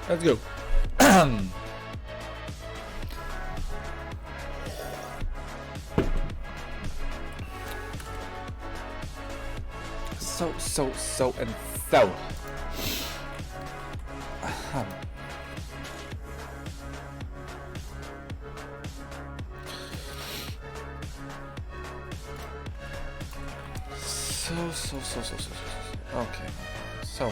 Let's go. So, and so. So. Okay. So.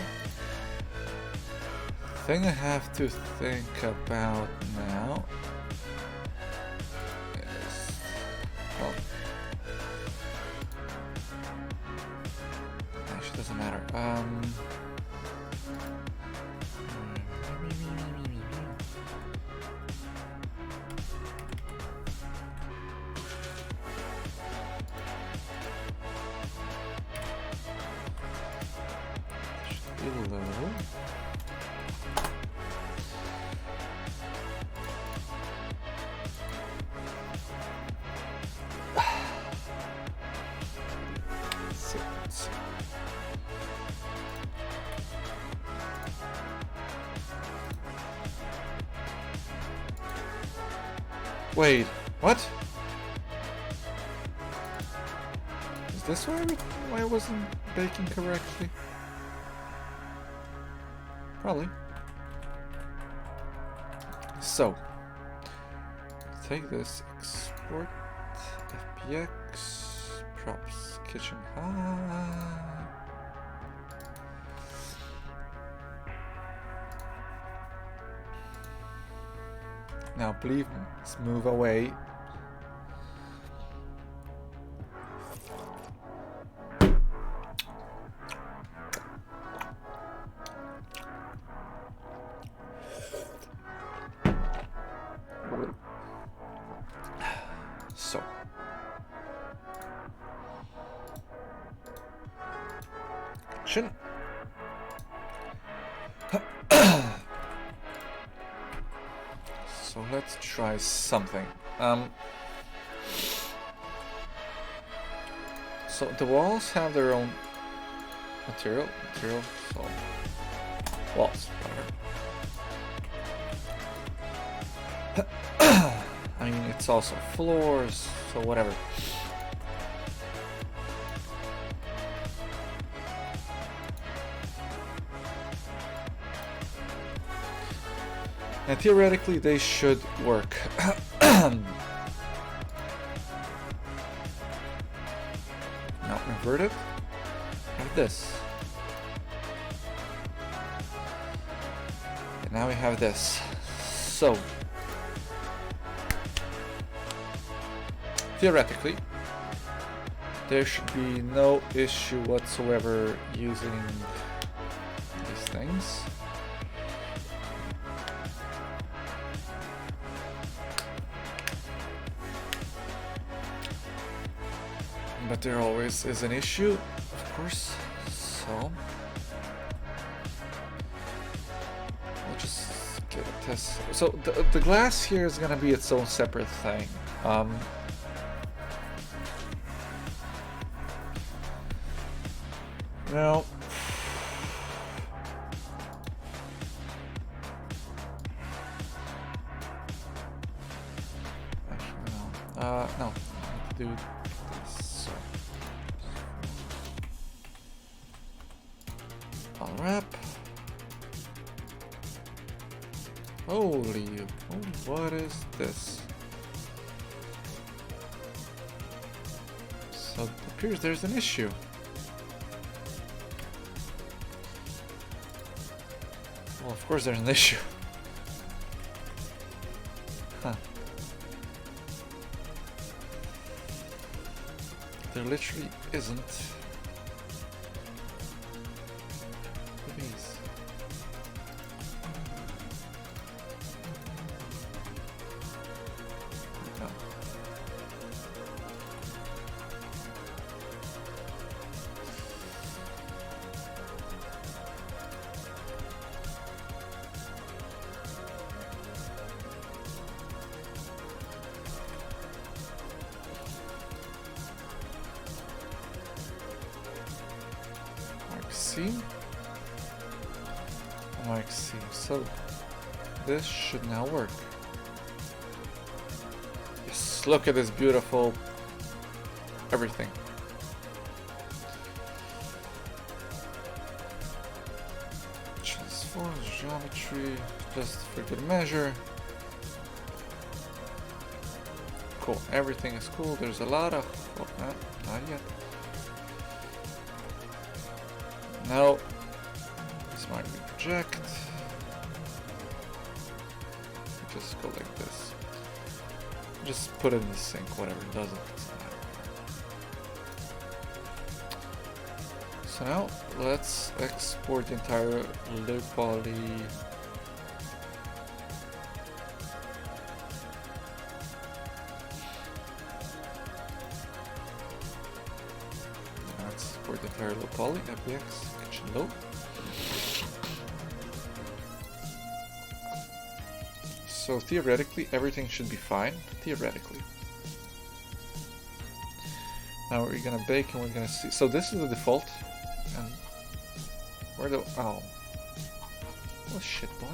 Thing I have to think about now is, well, actually doesn't matter. Should be low. Wait, what? Is this why I wasn't baking correctly? Probably. So, take this, export, FBX, props, kitchen high. Now please move away. So. Action. So let's try something. So the walls have their own material, so walls, whatever. I mean, it's also floors, so whatever. And theoretically, they should work. Now inverted. Have this. And now we have this. So theoretically, there should be no issue whatsoever using these things. But there always is an issue, of course, so we'll just get a test. So the glass here is gonna be its own separate thing. Now, actually no, no, do this. So. Unwrap. Holy, what is this? So it appears there's an issue. Well, of course there's an issue. Huh. There literally isn't. Please. No. Mark C. Mark C. So this should now work. Yes, look at this beautiful everything. Transform geometry, just for good measure. Cool, everything is cool. There's a lot of... Oh, no, not yet. No. Smart project. Just go like this. Just put it in the sink, whatever it doesn't. So now let's export the entire low poly. Let's export the entire low poly, FBX, kitchen low. So theoretically, everything should be fine. Theoretically. Now we're gonna bake and we're gonna see. So this is the default. And where the... Oh. Oh shit, boy.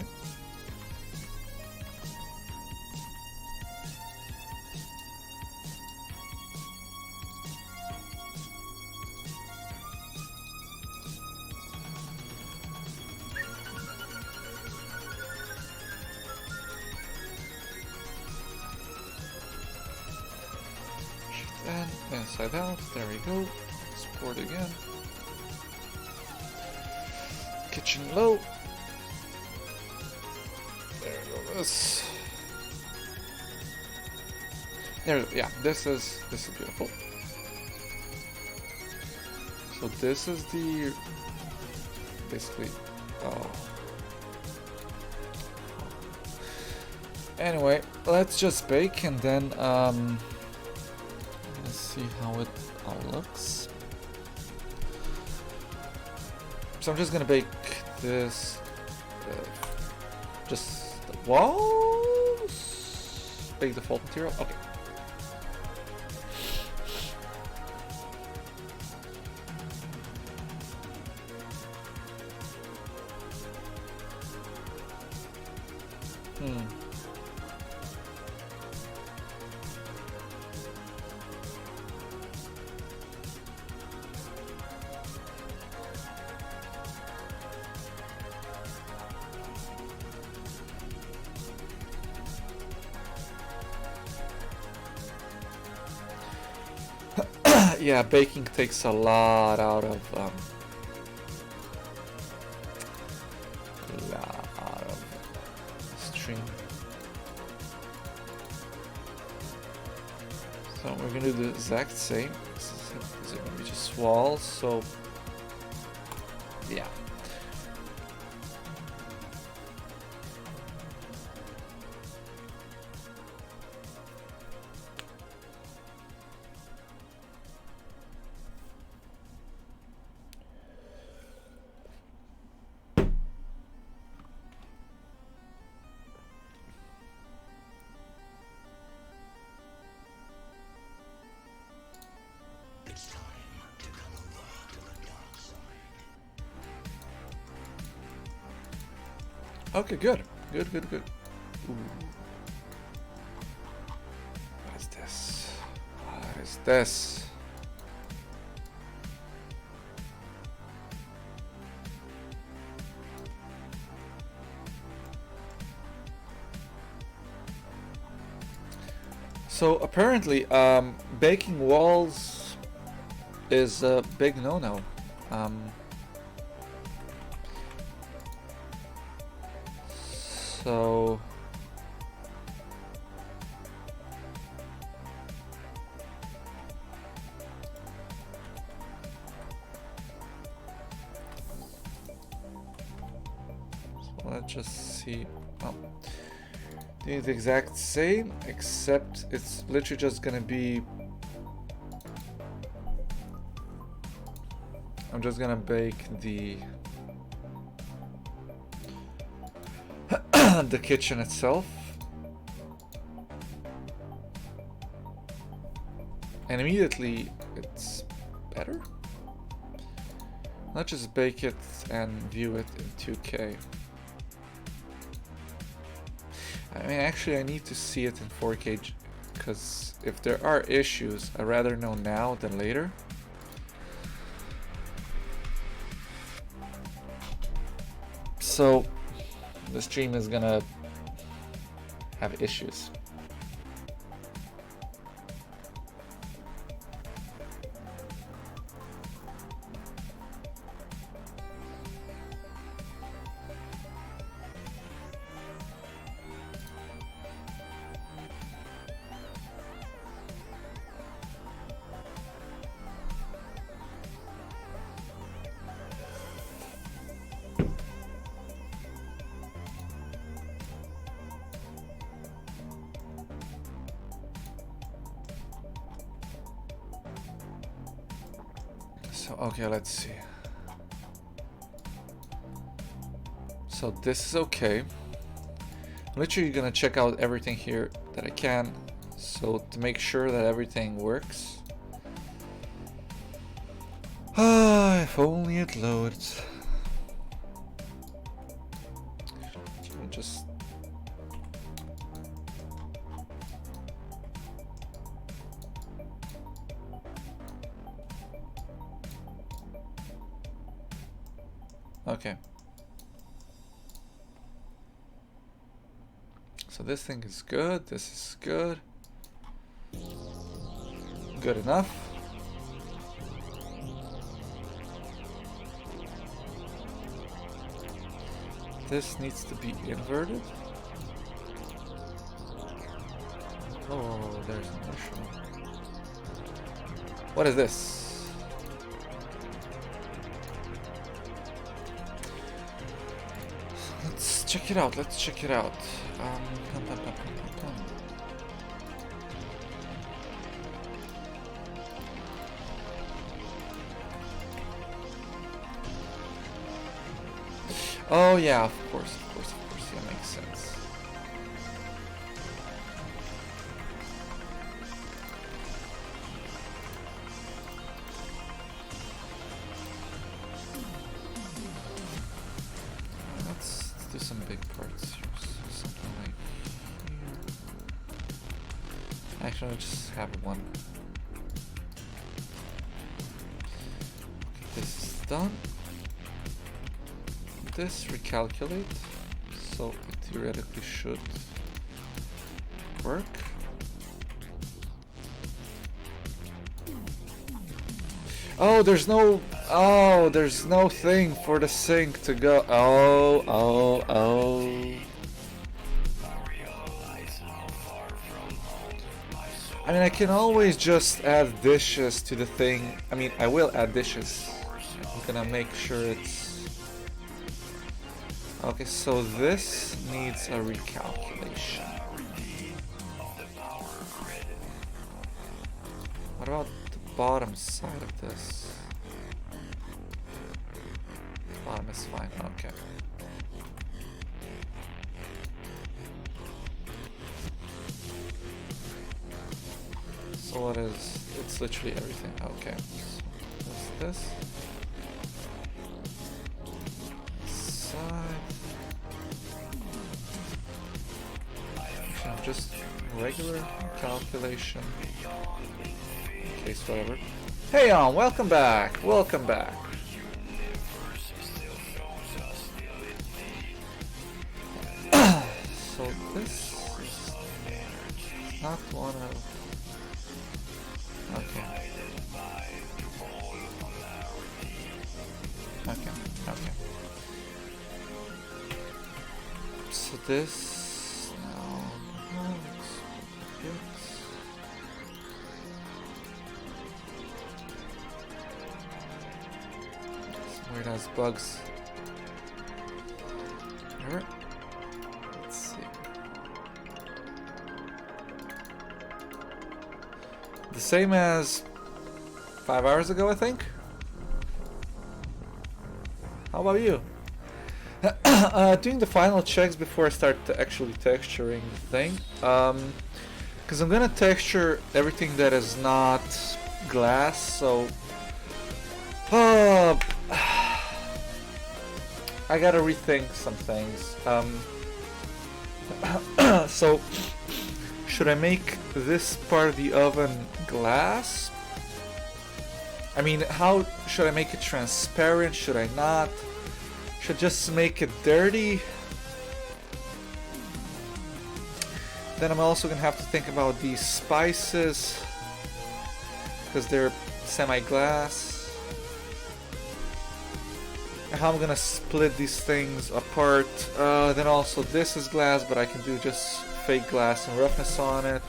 And inside out, there we go. Export again. Kitchen low. There we go. This. There. Yeah. This is beautiful. So this is the basically. Oh. Anyway, let's just bake and then see how it all looks. So I'm just gonna bake this, just the walls. Bake the default material. Okay. Yeah, baking takes a lot out of stream. So we're gonna do the exact same. This is gonna be just walls. So yeah. Okay, good. Good. Ooh. What is this? What is this? So apparently, baking walls is a big no-no. So let's just see. Oh. Do the exact same, except it's literally just gonna be. I'm just gonna bake the the kitchen itself, and immediately it's better. Let's just bake it and view it in 2K. I mean, actually, I need to see it in 4K, because if there are issues, I'd rather know now than later. So, the stream is gonna have issues. Okay, let's see. So this is okay. I'm literally gonna check out everything here that I can, so to make sure that everything works. Ah, if only it loads. Just okay. So this thing is good, this is good. Good enough. This needs to be inverted. Oh, there's an issue. What is this? Let's check it out, let's check it out. Oh yeah, of course, yeah, makes sense. Let's do some big parts here, so something like here. Actually, I'll just have one. Okay, this is done. This recalculate, so it theoretically should work. Oh, there's no thing for the sync to go. Oh. I mean, I can always just add dishes to the thing. I mean, I will add dishes. I'm gonna make sure it's... Okay, so this needs a recalculation. What about the bottom side of this? Bottom is fine, okay. So what is... It's literally everything, okay. So what's this? Just regular calculation. In case whatever. Hey on, welcome back. Welcome back. So this is not one of... Okay. So this... Weird ass bugs. Alright. Let's see. The same as 5 hours ago, I think. How about you? Doing the final checks before I start actually texturing the thing. Because I'm gonna texture everything that is not glass, so I gotta rethink some things. So, should I make this part of the oven glass? I mean, how should I make it transparent? Should I not? Should I just make it dirty? Then I'm also gonna have to think about these spices, because they're semi-glass. And how I'm gonna split these things apart. Then also this is glass, but I can do just fake glass and roughness on it.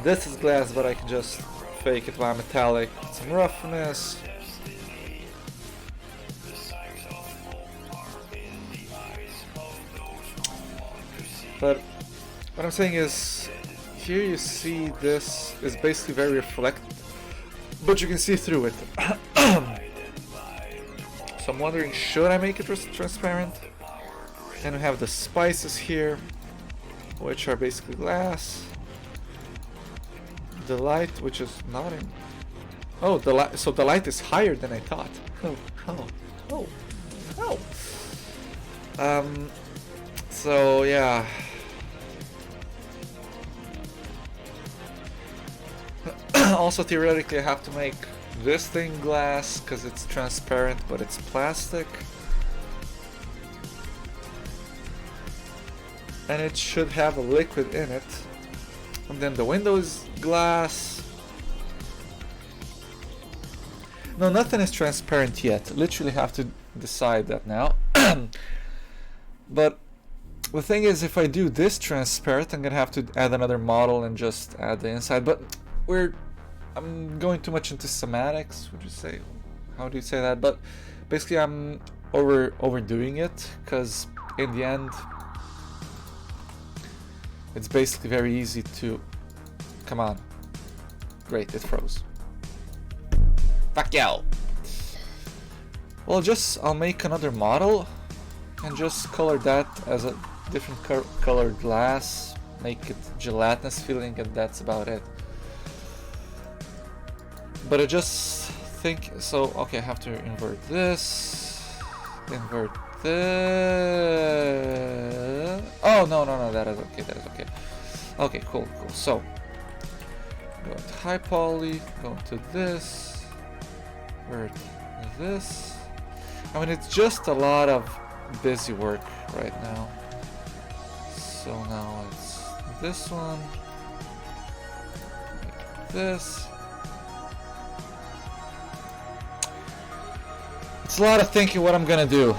This is glass, but I can just fake it by metallic, some roughness. But what I'm saying is, here you see this is basically very reflective, but you can see through it. So I'm wondering, should I make it transparent? And we have the spices here, which are basically glass. The light, which is not in... Oh, the light. So the light is higher than I thought. Oh. So yeah. Also, theoretically, I have to make this thing glass because it's transparent, but it's plastic. And it should have a liquid in it. And then the window is glass. No, nothing is transparent yet. Literally have to decide that now. But the thing is, if I do this transparent, I'm gonna have to add another model and just add the inside. But I'm going too much into semantics, would you say? How do you say that? But basically I'm overdoing it, because in the end it's basically very easy to... Come on. Great, it froze. Fuck you! Well, I'll make another model and just color that as a different colored glass, make it gelatinous feeling, and that's about it. But I just think, so okay, I have to invert this, invert this. Oh, no, that is okay, Okay, cool. So, go to high poly, go to this, invert this. I mean, it's just a lot of busy work right now. So now it's this one, like this. It's a lot of thinking what I'm gonna do.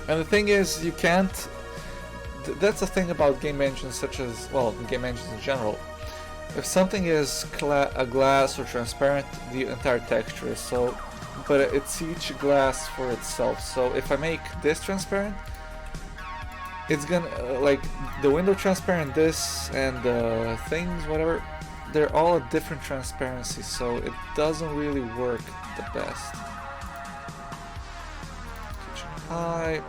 And the thing is, you can't... That's the thing about game engines such as... Well, game engines in general. If something is a glass or transparent, the entire texture is so... But it's each glass for itself. So if I make this transparent, it's gonna... like, the window transparent, this, and the things, whatever... They're all a different transparency, so it doesn't really work the best. Kitchen high.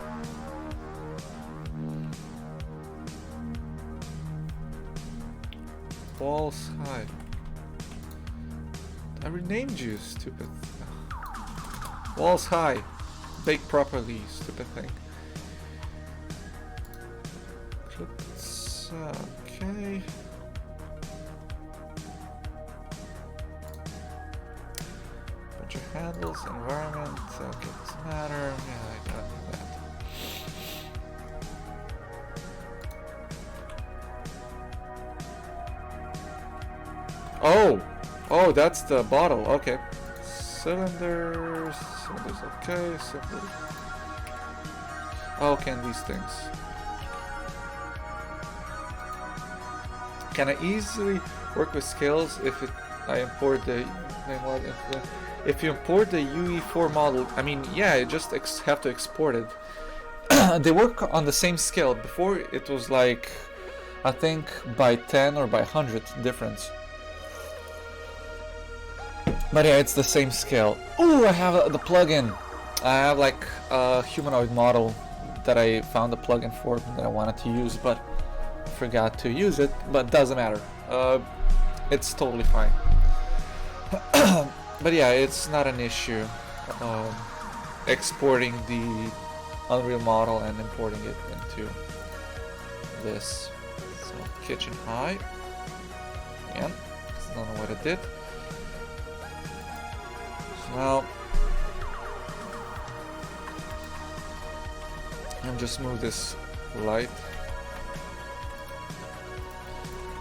Walls high. I renamed you, stupid. Walls high. Bake properly, stupid thing. Okay. Handles, environment, okay, doesn't matter. Yeah, I gotta do that. Oh, that's the bottle. Okay, cylinders, okay, cylinders. Okay, and these things. Can I easily work with scales if I import the If you import the UE4 model, I mean, yeah, you just have to export it. They work on the same scale. Before it was like, I think by 10 or by 100 difference. But yeah, it's the same scale. Ooh, I have the plugin. I have like a humanoid model that I found a plugin for that I wanted to use, but forgot to use it. But doesn't matter. It's totally fine. But yeah, it's not an issue. exporting the Unreal model and importing it into this. So kitchen high. Again, I don't know what it did. So now and just move this light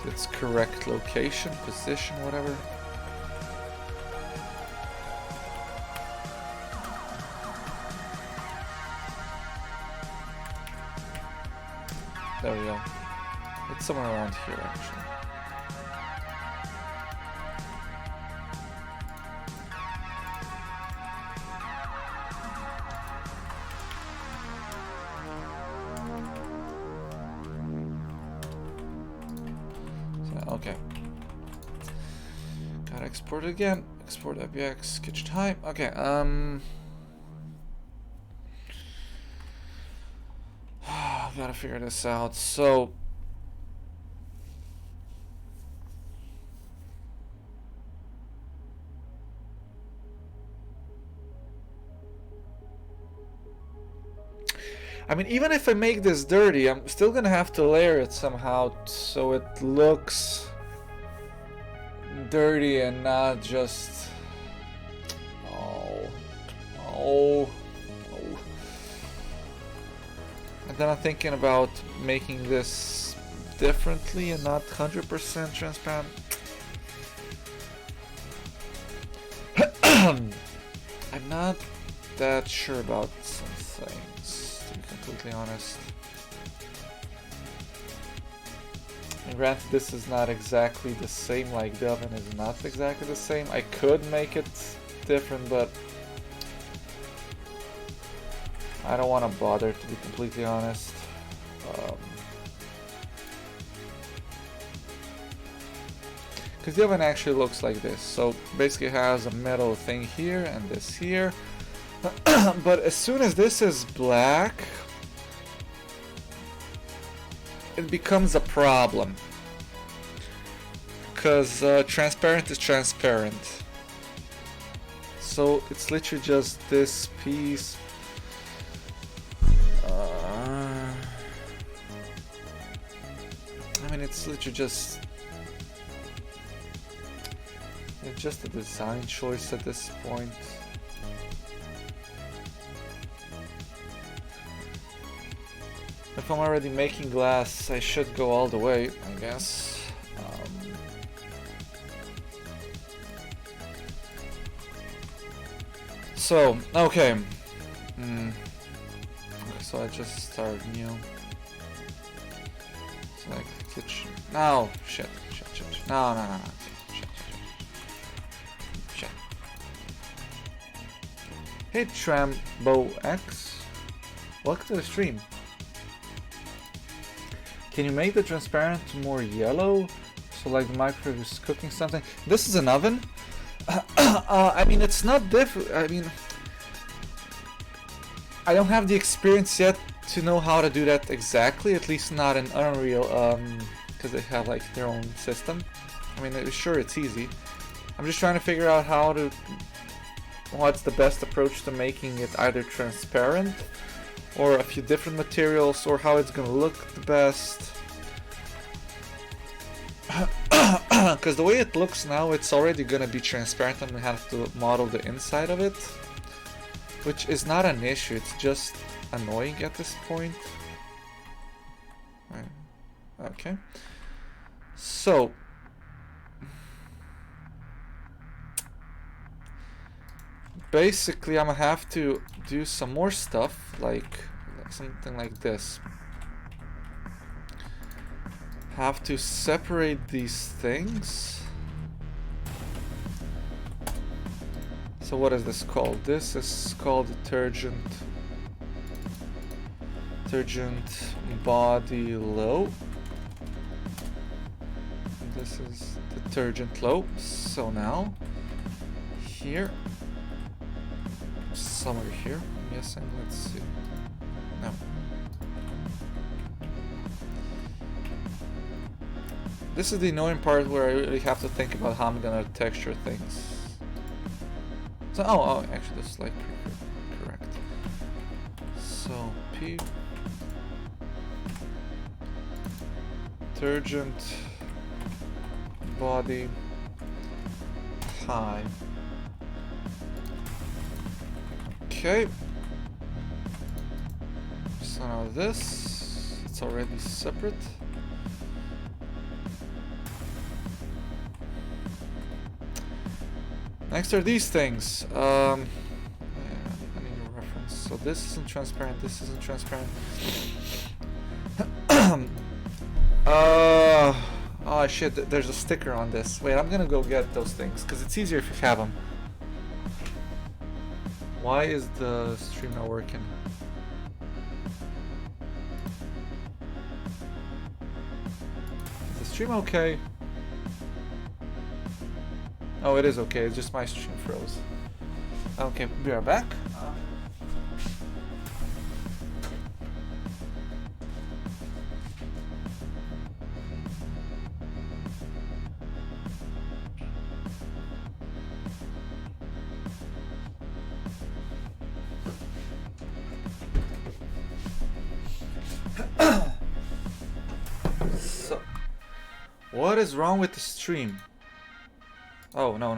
to its correct location, position, whatever. There we go. It's somewhere around here, actually. Okay. Gotta export it again. Export FBX, kitchen time. Okay, gotta figure this out. So I mean, even if I make this dirty, I'm still gonna have to layer it somehow so it looks dirty and not just... Oh. And then I'm thinking about making this differently and not 100% transparent. I'm not that sure about some things, to be completely honest. And granted, this is not exactly the same, like the oven is not exactly the same. I could make it different, but I don't want to bother, to be completely honest. Because the oven actually looks like this. So basically it has a metal thing here and this here. But as soon as this is black, it becomes a problem. Because transparent is transparent. So it's literally just this piece. I mean, it's literally just a design choice at this point. If I'm already making glass, I should go all the way, I guess. So, okay. So I just start new. Select kitchen. No, shit. No. Shit. Hey Trambo X, welcome to the stream. Can you make the transparent more yellow? So like the microwave is cooking something. This is an oven. I mean, it's not different. I mean, I don't have the experience yet to know how to do that exactly. At least not in Unreal, because they have like their own system. I mean, sure, it's easy. I'm just trying to figure out what's the best approach to making it either transparent or a few different materials, or how it's gonna look the best. Because the way it looks now, it's already gonna be transparent and we have to model the inside of it, which is not an issue, it's just annoying at this point. Right. Okay. So basically I'm gonna have to do some more stuff, like something like this. Have to separate these things. So what is this called? This is called detergent body low. This is detergent low. So now here, somewhere here, I'm guessing. Let's see. No. This is the annoying part where I really have to think about how I'm gonna texture things. So, oh, actually, this is like correct. So P detergent body high. Okay. So now this, it's already separate. Next are these things. I need a reference. So this isn't transparent, this isn't transparent. Oh shit, there's a sticker on this. Wait, I'm gonna go get those things, because it's easier if you have them. Why is the stream not working? Is the stream okay? Oh, it is okay, it's just my stream froze. Okay, we are back. So, what is wrong with the stream? Oh, no.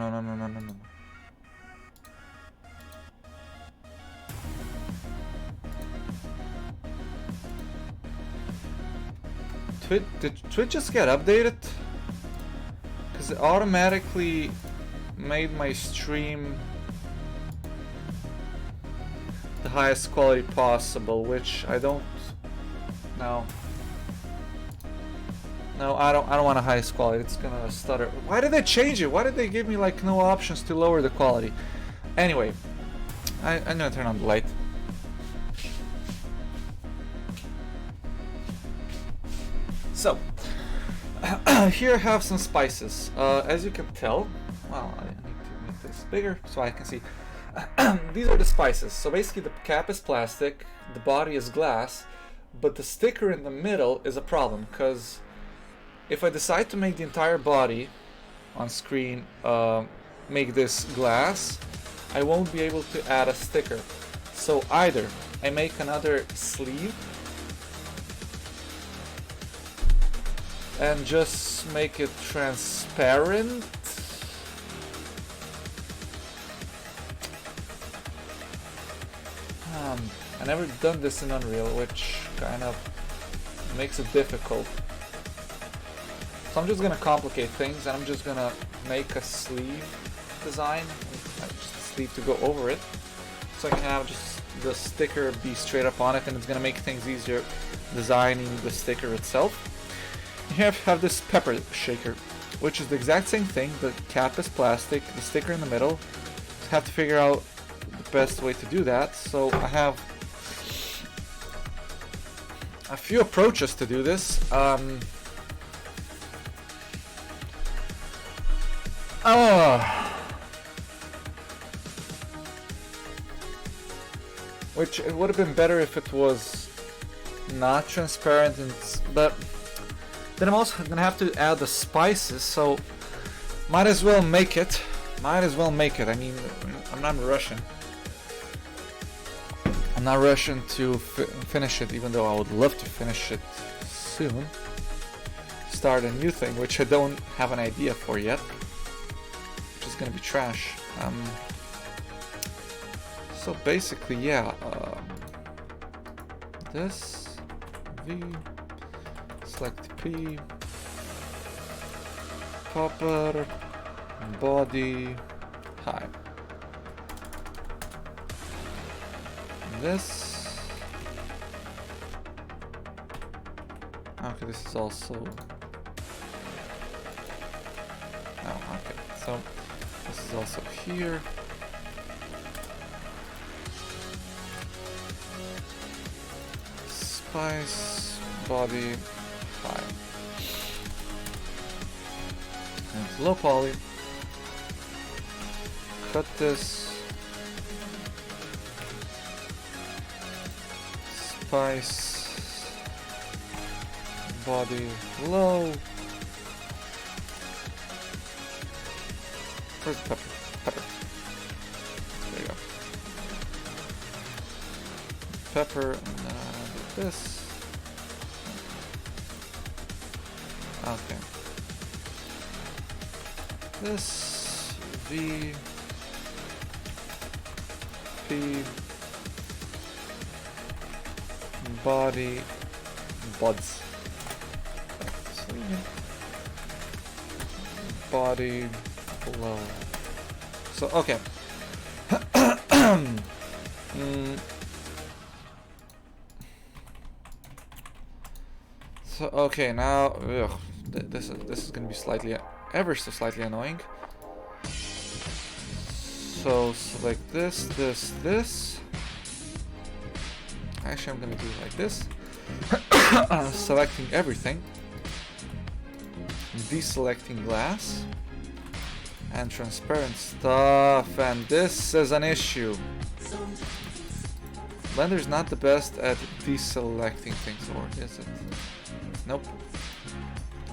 Did Twitch just get updated? Because it automatically made my stream the highest quality possible, which I don't. No. No, I don't want a highest quality. It's gonna stutter. Why did they change it? Why did they give me like no options to lower the quality? Anyway, I'm gonna turn on the light. So, here I have some spices. As you can tell, well, I need to make this bigger so I can see. These are the spices. So basically the cap is plastic, the body is glass, but the sticker in the middle is a problem, because if I decide to make the entire body on screen, make this glass, I won't be able to add a sticker. So either I make another sleeve and just make it transparent. I never done this in Unreal, which kind of makes it difficult. So I'm just gonna complicate things, and I'm just gonna make a sleeve design, just a sleeve to go over it, so I can have just the sticker be straight up on it, and it's gonna make things easier designing the sticker itself. Here I have this pepper shaker, which is the exact same thing. The cap is plastic, the sticker in the middle. Just have to figure out the best way to do that. So I have a few approaches to do this. Which it would have been better if it was not transparent, but then I'm also gonna have to add the spices, so might as well make it. I mean, I'm not rushing. I'm not rushing to finish it, even though I would love to finish it soon. Start a new thing, which I don't have an idea for yet, which is gonna be trash. So basically, yeah, this V, select P, popper, body, high. This, okay, this is also, oh, okay, so this is also here. Spice, body, high. And low poly. Cut this. Spice, body, low. Where's the pepper? Pepper. There you go. pepper and this. Okay. This V P body buds. Body below. So okay. So okay, now this is gonna be slightly, ever so slightly annoying. So select this. Actually, I'm gonna do it like this. Selecting everything. Deselecting glass. And transparent stuff. And this is an issue. Blender's not the best at deselecting things, or is it? Nope.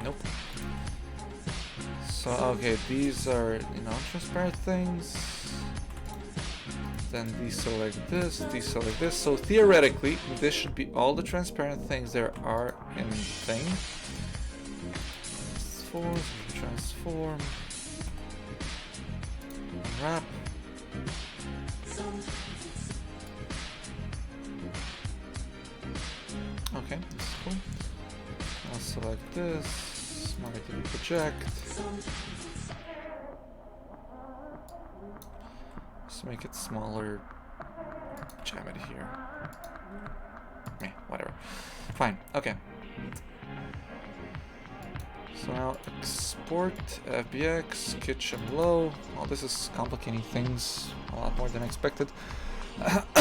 Nope. So, okay, these are non-transparent things. Then deselect this. So theoretically, this should be all the transparent things there are in the thing. Transform. Wrap. Okay, this is cool. I'll select this. Smart TV project. Let's make it smaller. Jam it here. Whatever. Fine. Okay. So now export FBX, kitchen low. Oh, this is complicating things a lot more than expected.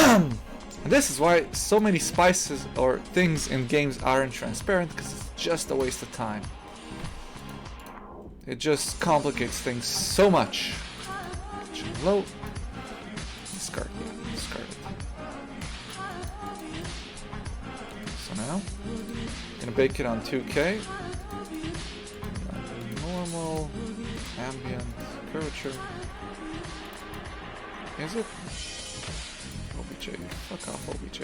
And this is why so many spices or things in games aren't transparent, because it's just a waste of time. It just complicates things so much. Kitchen low. Discard it. Discard it. So now, gonna bake it on 2K. Normal, ambient, curvature. Is it? OBJ. Fuck off, OBJ.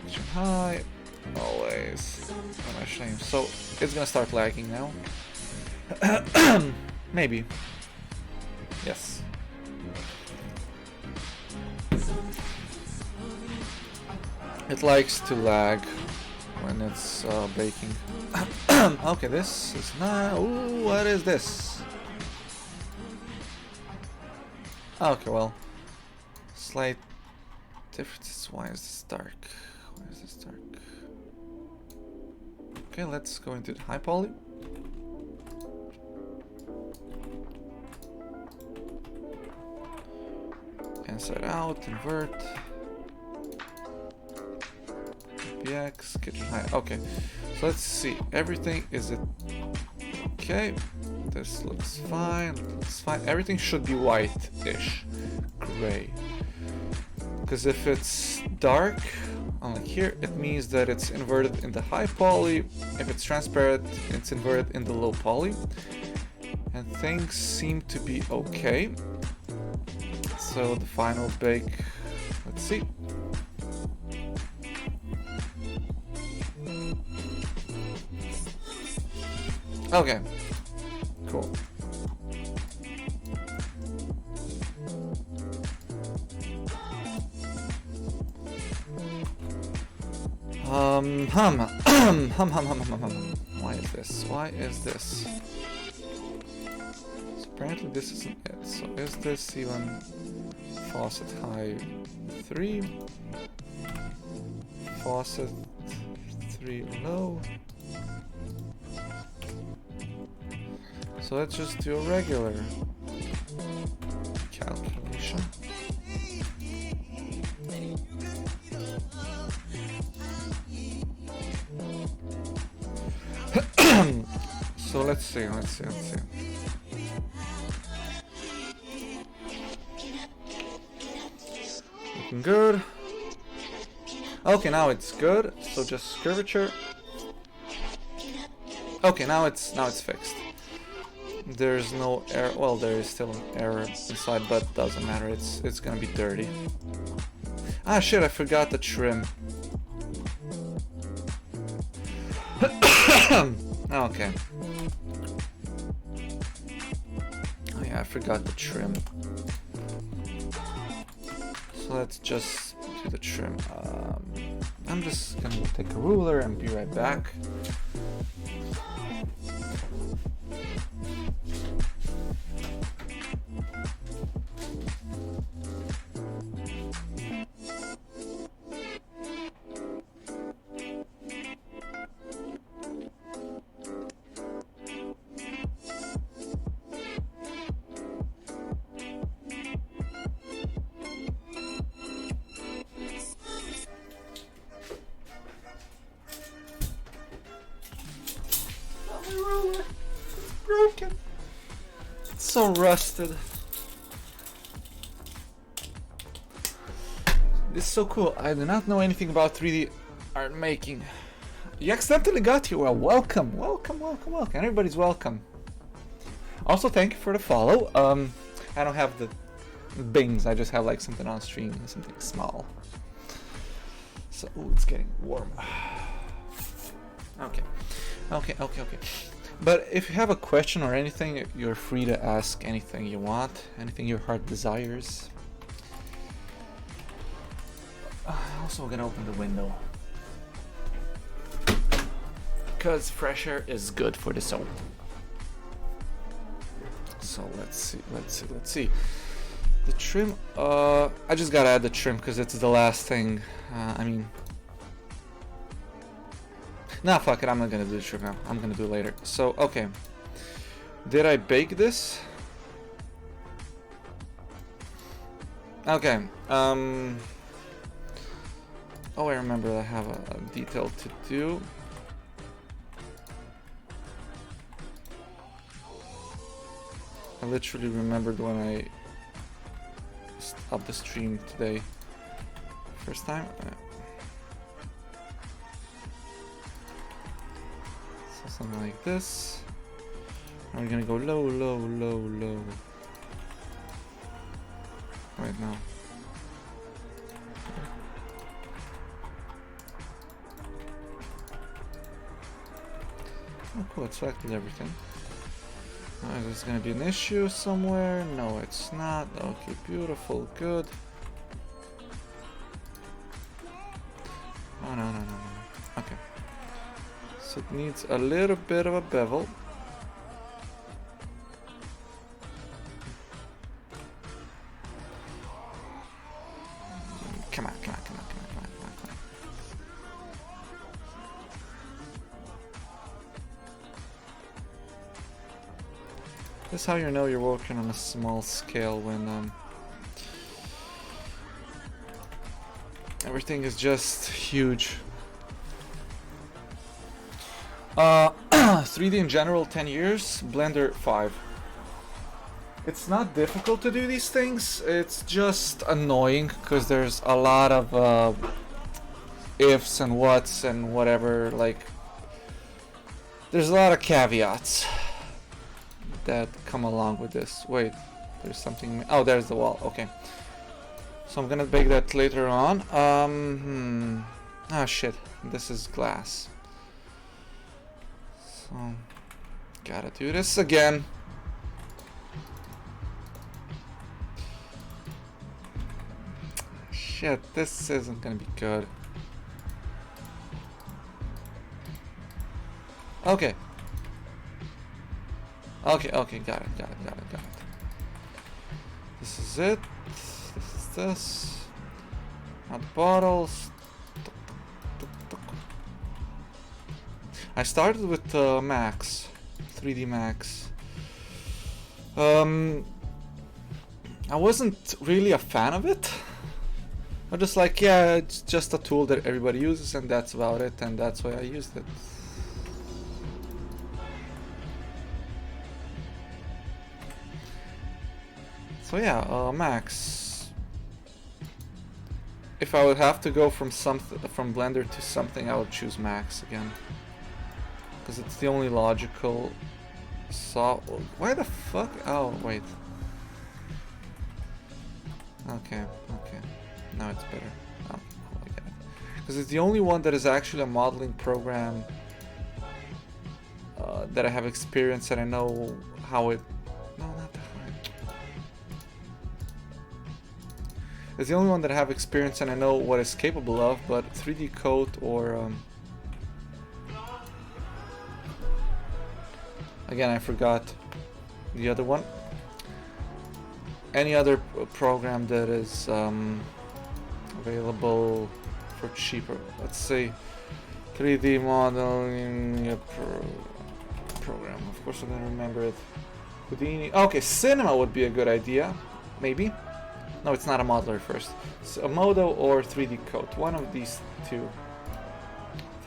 Kitchen high. Always. What a shame. So, it's gonna start lagging now. Maybe. Yes. It likes to lag when it's baking. Okay, this is not. Ooh, what is this? Okay, well, slight differences. Why is this dark? Why is this dark? Okay, let's go into the high poly. Inside out, invert. BX, kitchen high. Okay, so let's see. Everything is it okay? This looks fine. Looks fine. Everything should be white-ish, gray. Because if it's dark, unlike here, it means that it's inverted in the high poly. If it's transparent, it's inverted in the low poly. And things seem to be okay. So the final bake. Let's see. Okay, cool. Why is this? Why is this? So apparently this isn't it. So is this even faucet high 3? Faucet 3 low? So let's just do a regular calculation. So let's see. Looking good. Okay, now it's good. So just curvature. Okay, now it's fixed. There's no air. Well, there is still an error inside, but doesn't matter. It's gonna be dirty. Ah, shit! I forgot the trim. Okay. Oh yeah, I forgot the trim. So let's just do the trim. I'm just gonna take a ruler and be right back. Broken. It's so rusted. This is so cool. I do not know anything about 3D art making. You accidentally got here. Well, welcome, welcome, welcome, welcome. Everybody's welcome. Also, thank you for the follow. I don't have the bings. I just have like something on stream, something small. So, ooh, it's getting warm. Okay. But if you have a question or anything, you're free to ask anything you want, anything your heart desires. Also, we're gonna open the window because fresh air is good for the soul. So let's see. The trim. I just gotta add the trim because it's the last thing. I mean. Nah, fuck it, I'm not gonna do the trim now. I'm gonna do it later. So, okay. Did I bake this? Okay. Oh, I remember I have a detail to do. I literally remembered when I stopped the stream today. First time? Something like this. And we're gonna go low, low, low, low. Right now. Oh, cool, it selected everything. Is this gonna be an issue somewhere? No, it's not. Okay, beautiful, good. Oh, no. Okay. So it needs a little bit of a bevel. Come on. This is how you know you're working on a small scale when everything is just huge. 3D in general, 10 years, Blender 5. It's not difficult to do these things, it's just annoying because there's a lot of ifs and whats and whatever, like there's a lot of caveats that come along with this. Wait, there's something, oh, there's the wall, okay. So I'm gonna bake that later on. Ah, shit, this is glass. So, gotta do this again. Shit, this isn't gonna be good. Okay. Okay, got it. This is it. This is this. Not bottles. I started with Max, 3D Max. I wasn't really a fan of it. I'm just like, yeah, it's just a tool that everybody uses and that's about it, and that's why I used it. So yeah, Max. If I would have to go from Blender to something, I would choose Max again. Because it's the only logical So why the fuck? Oh wait. Okay, okay. Now it's better. Oh, cool, I get it. Because it's the only one that is actually a modeling program that I have experience and I know how it. No, not the high. It's the only one that I have experience and I know what it's capable of, but 3D Coat or again, I forgot the other one. Any other program that is available for cheaper. Let's say 3D modeling program. Of course, I'm gonna remember it. Houdini. Okay, Cinema would be a good idea. Maybe. No, it's not a modeler first. So a Modo or 3D Coat. One of these two.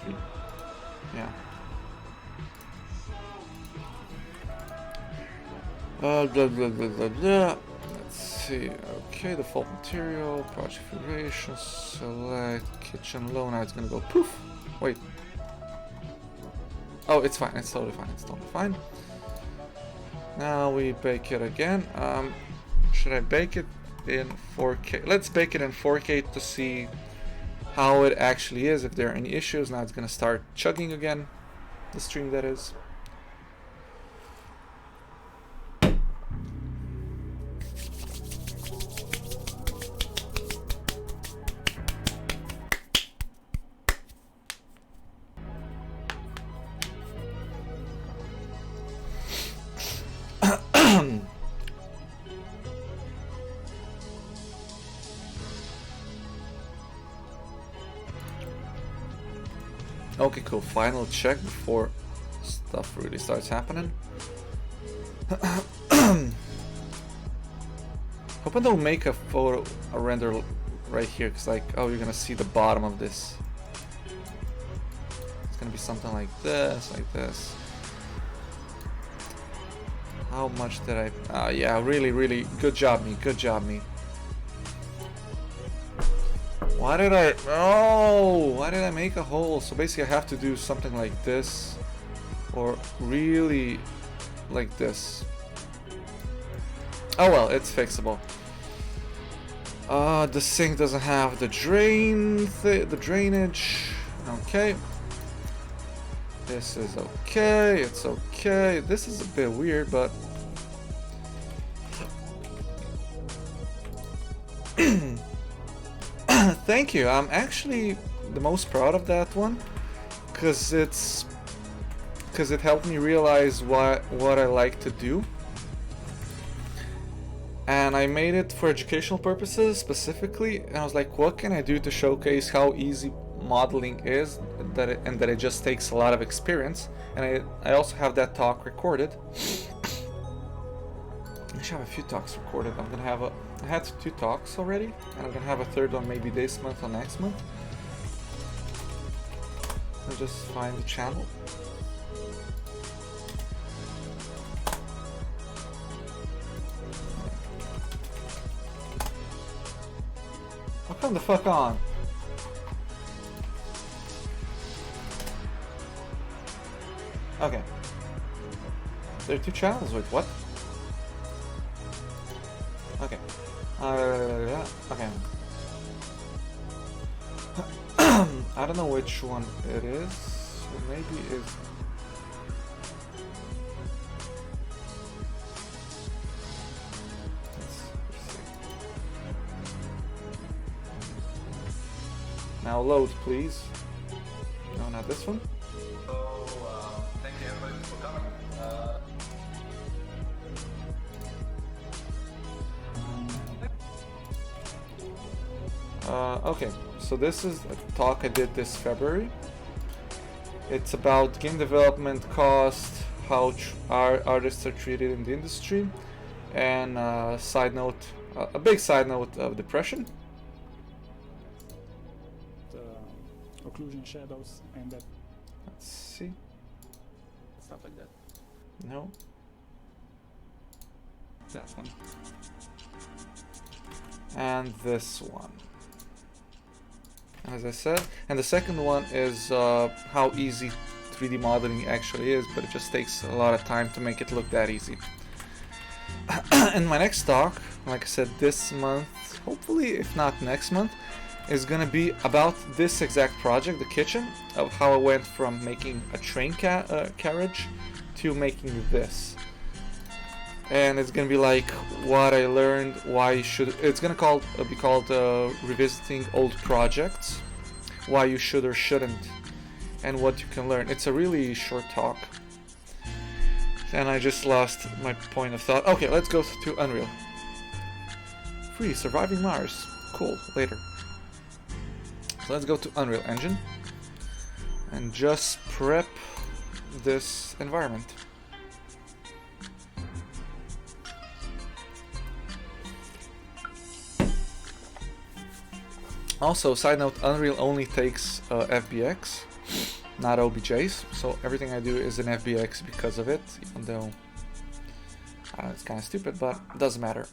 Three. Yeah. Blah, blah, blah, blah, blah. Let's see. Okay, default material, project configuration, select kitchen low. Now it's gonna go poof. Wait. Oh, it's fine. It's totally fine. It's totally fine. Now we bake it again. Should I bake it in 4K? Let's bake it in 4K to see how it actually is. If there are any issues, now it's gonna start chugging again. The stream, that is. Okay, cool. Final check before stuff really starts happening. Hoping they'll make a photo, a render right here, because like, oh, you're gonna see the bottom of this. It's gonna be something like this, like this. How much did I? Yeah, really, really good job, me. Good job, me. Why did I? Oh, why did I make a hole? So basically, I have to do something like this, or really like this. Oh well, it's fixable. The sink doesn't have the the drainage. Okay. This is okay. It's okay. This is a bit weird, but. Thank you. I'm actually the most proud of that one, because it helped me realize what I like to do, and I made it for educational purposes specifically. And I was like, what can I do to showcase how easy modeling is, and that it just takes a lot of experience. And I also have that talk recorded. I should have a few talks recorded. I had 2 talks already, and I'm gonna have a third one maybe this month or next month. I'll just find the channel. Oh, come the fuck on. Okay. There are 2 channels, wait, what? Okay. Okay. I don't know which one it is. Maybe it's. Let's see. Now load, please. No, not this one. Thank you everybody for coming. Okay, so this is a talk I did this February. It's about game development cost, how artists are treated in the industry, and side note, a big side note of depression. Occlusion shadows and that Let's see. stuff like that. No. That one. And this one. As I said, and the second one is how easy to 3D modeling actually is, but it just takes a lot of time to make it look that easy. And my next talk, like I said, this month, hopefully if not next month, is gonna be about this exact project, the kitchen, of how I went from making a train carriage to making this. And it's gonna be like what I learned, why you should. It's gonna be called revisiting old projects, why you should or shouldn't, and what you can learn. It's a really short talk, and I just lost my point of thought. Okay, let's go to Unreal. Free surviving Mars. Cool. Later. So let's go to Unreal Engine and just prep this environment. Also, side note, Unreal only takes FBX, not OBJs, so everything I do is in FBX because of it, even though it's kind of stupid, but it doesn't matter.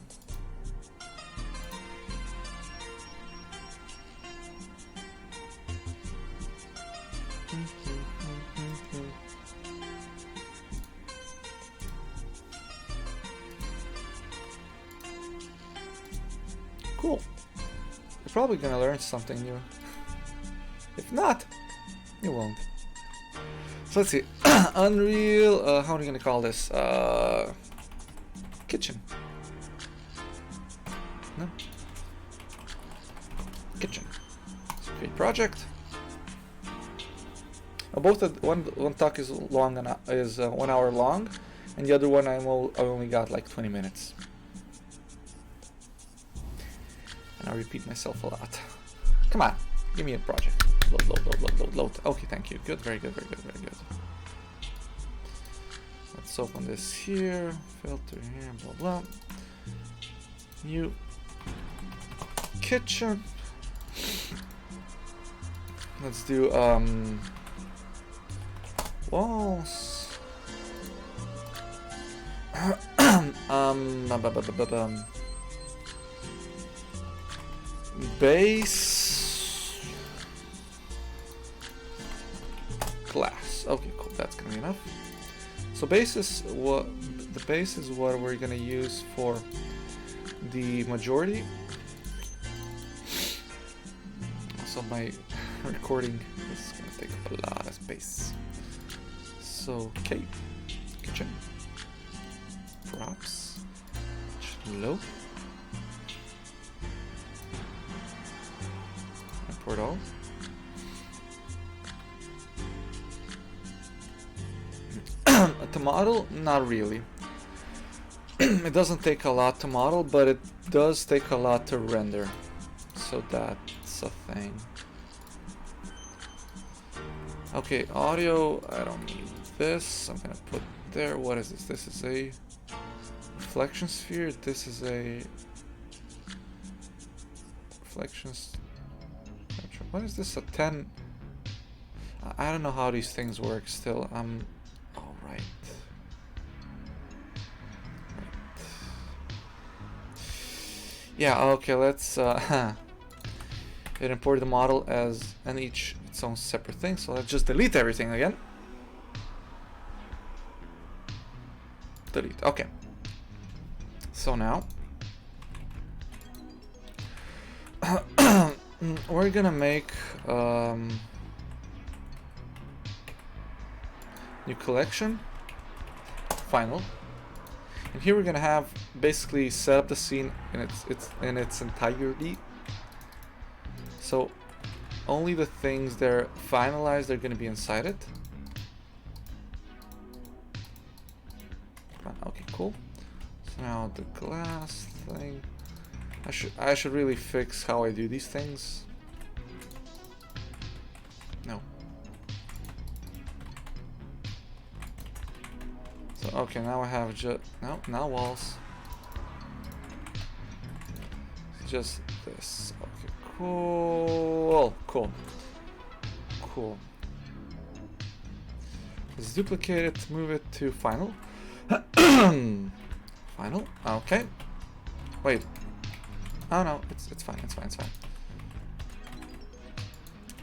Cool. You're probably gonna learn something new. If not, you won't. So let's see. Unreal, how are we gonna call this? Kitchen. No. Kitchen. So create project. Both of one talk is long and is 1 hour long, and the other one I only got like 20 minutes. And I repeat myself a lot. Come on, give me a project. Load. Okay, thank you. Good, very good, very good, very good. Let's open this here. Filter here, blah blah. New kitchen. Let's do walls. Base glass. Okay, cool. That's gonna be enough. So base is what we're gonna use for the majority. So my recording is gonna take up a lot of space. So okay, kitchen props low. Import all. To model, not really. It doesn't take a lot to model, but it does take a lot to render. So that's a thing. Okay, audio, I don't need this. I'm gonna put there. What is this? This is a reflection sphere. This is a reflection. What is this? A 10? I don't know how these things work still. All right. Yeah, okay, let's it import the model as and each its own separate thing. So let's just delete everything again. Delete. Okay. So now we're gonna make new collection, final, and here we're gonna have basically set up the scene in its entirety. So only the things that are finalized are gonna be inside it. Okay, cool. So now the glass thing. I should really fix how I do these things. No. So okay, now I have now walls. Just this. Okay, cool. Let's duplicate it, move it to final. Final. Okay. Wait. Oh no, it's fine.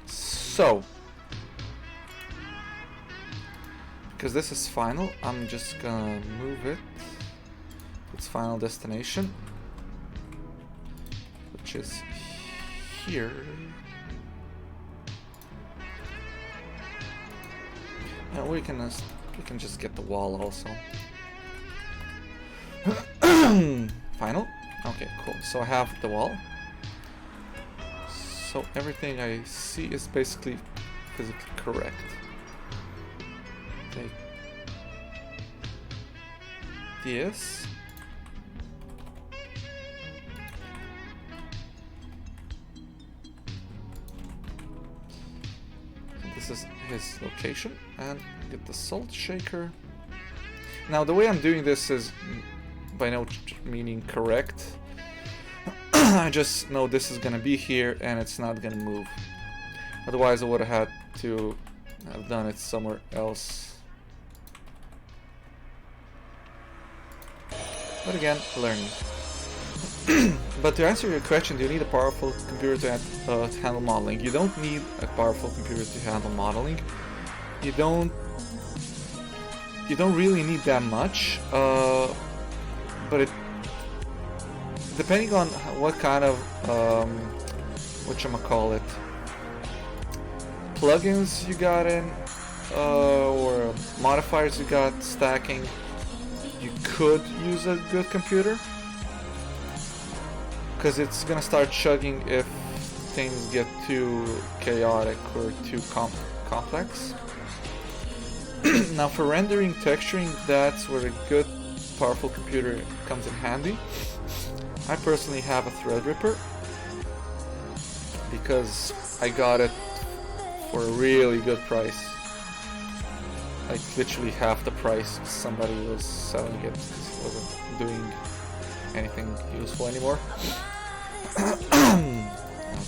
So because this is final, I'm just gonna move it to its final destination, which is here. And we can just get the wall also. Final. Okay, cool. So I have the wall. So everything I see is basically physically correct. Take this. This is his location, and get the salt shaker. Now the way I'm doing this is by no meaning correct. I just know this is gonna be here and it's not gonna move. Otherwise I would have had to have done it somewhere else. But again, learning. But to answer your question, do you need a powerful computer to handle modeling? You don't need a powerful computer to handle modeling. You don't really need that much, but it, depending on what kind of whatchamacallit plugins you got in, or modifiers you got stacking, you could use a good computer, because it's gonna start chugging if things get too chaotic or too complex. Now for rendering, texturing, that's where a good powerful computer comes in handy. I personally have a Threadripper because I got it for a really good price. Like literally half the price somebody was selling it because it wasn't doing anything useful anymore. Now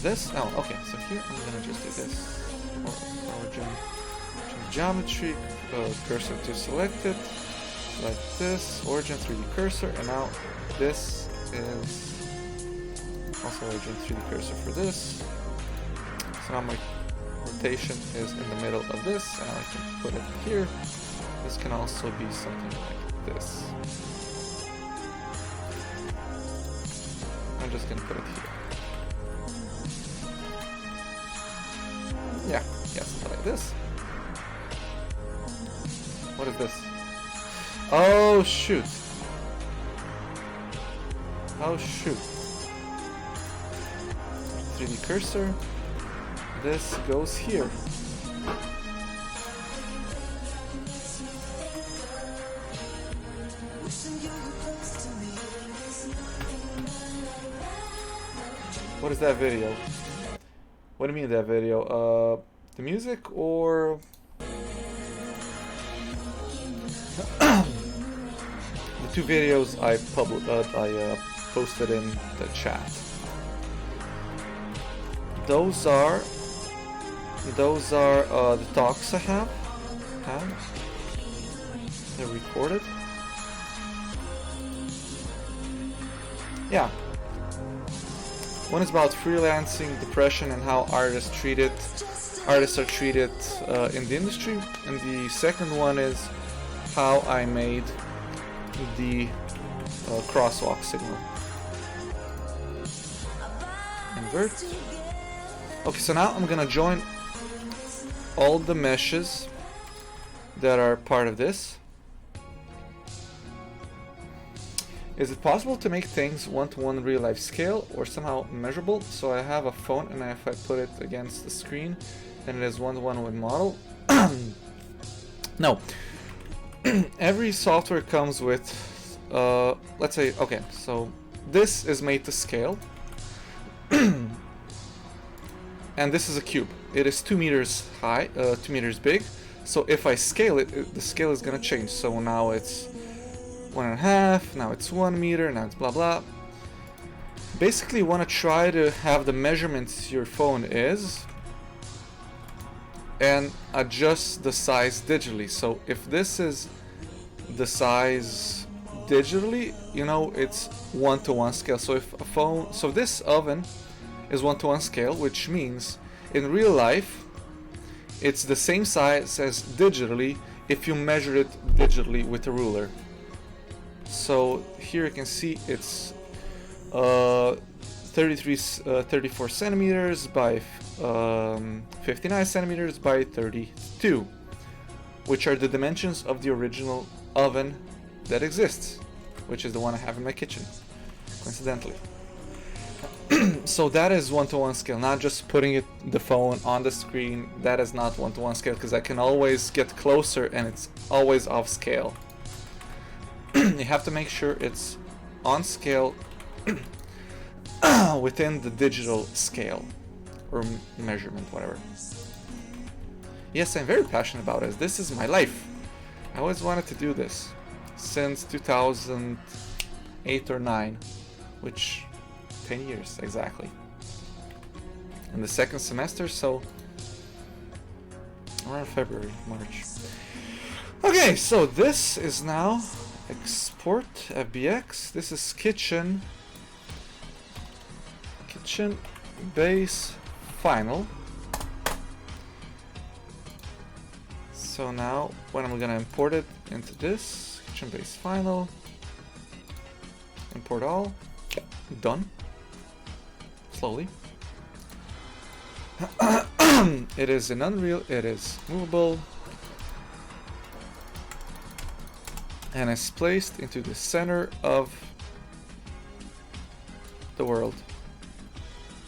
this, oh okay, so here I'm gonna just do this. Origin geometry, cursor to selected, like this, origin 3D cursor, and now this is also origin 3D cursor for this. So now my rotation is in the middle of this, and I can put it here. This can also be something like this. I'm just gonna put it here. Yeah, something like this. What is this? Oh shoot! Oh shoot! 3D cursor. This goes here. What is that video? What do you mean that video? The music or the two videos I posted in the chat? Those are the talks I have. They're recorded. Yeah. One is about freelancing, depression, and how artists are treated in the industry, and the second one is how I made the crosswalk signal. Invert. Okay, so now I'm gonna join all the meshes that are part of this. Is it possible to make things one-to-one real-life scale or somehow measurable? So I have a phone, and if I put it against the screen, then it is one-to-one with model. No. Every software comes with, let's say, okay, so this is made to scale. And this is a cube. It is 2 meters high, 2 meters big. So if I scale it, the scale is gonna change. So now it's 1.5, now it's 1 meter, now it's blah blah. Basically, you want to try to have the measurements your phone is and adjust the size digitally. So if this is the size digitally, you know, it's 1-to-1 scale. So if a phone, so this oven is 1-to-1 scale, which means in real life it's the same size as digitally if you measure it digitally with a ruler. So here you can see it's 34 centimeters by 59 centimeters by 32, which are the dimensions of the original oven that exists, which is the one I have in my kitchen, coincidentally. So that is one-to-one scale, not just putting the phone on the screen. That is not one-to-one scale, because I can always get closer and it's always off scale. You have to make sure it's on scale within the digital scale or measurement, whatever. Yes, I'm very passionate about it. This is my life. I always wanted to do this since 2008 or 9, which 10 years exactly. In the second semester, so around February, March. Okay, so this is now export FBX. This is kitchen base final. So now when I'm gonna import it into this kitchen base final, import all, done. Slowly. It is in Unreal, it is movable, and is placed into the center of the world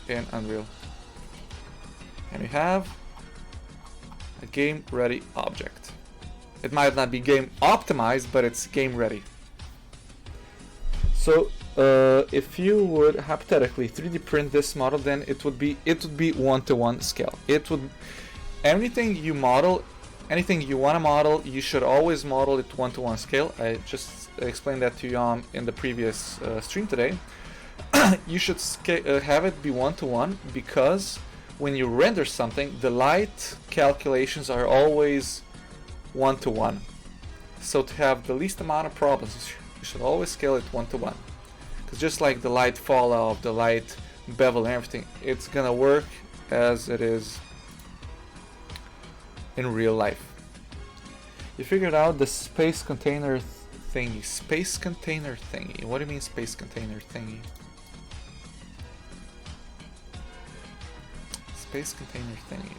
in Unreal. And we have a game ready object. It might not be game optimized, but it's game ready. So if you would hypothetically 3D print this model, then it would be one-to-one scale. It would, anything you model, anything you want to model, you should always model it one-to-one scale. I just explained that to you in the previous stream today. You should have it be one-to-one, because when you render something, the light calculations are always one-to-one. So to have the least amount of problems, you should always scale it one-to-one. Because just like the light fallout, the light bevel and everything, it's gonna work as it is in real life. You figured out the space container thingy. Space container thingy. What do you mean space container thingy? Space container thingy.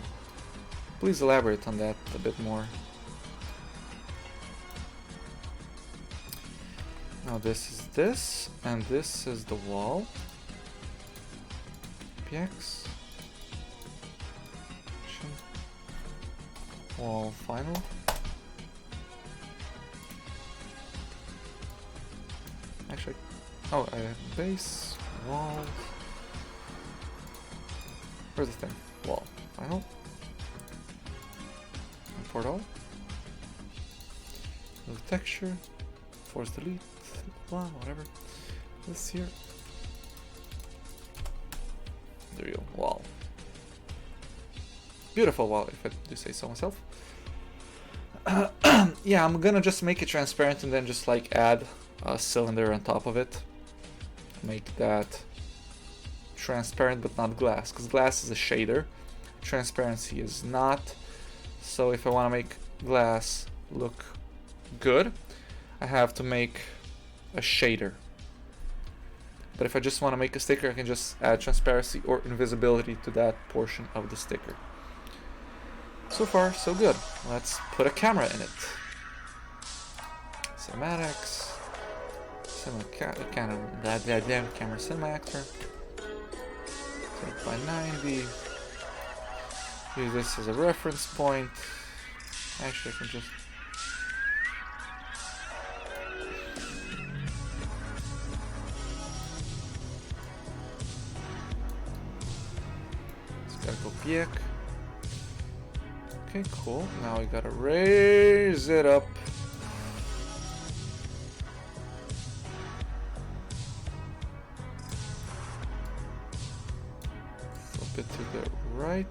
Please elaborate on that a bit more. Now this is this, and this is the wall. PX. Wall final. Actually, oh, I have base, wall. Where's the thing? Wall final. Import all. Move texture. Force delete. Blah, whatever. This here. There you go. Wall. Beautiful wall, if I do say so myself. Yeah, I'm gonna just make it transparent and then just like add a cylinder on top of it. Make that transparent but not glass, because glass is a shader. Transparency is not. So if I want to make glass look good, I have to make a shader. But if I just want to make a sticker, I can just add transparency or invisibility to that portion of the sticker. So far, so good. Let's put a camera in it. Cinematics. Camera cinema actor. 8x90. Use this as a reference point. Actually, I can just. Gotta go piek. Okay, cool. Now we gotta raise it up. Flip it to the right.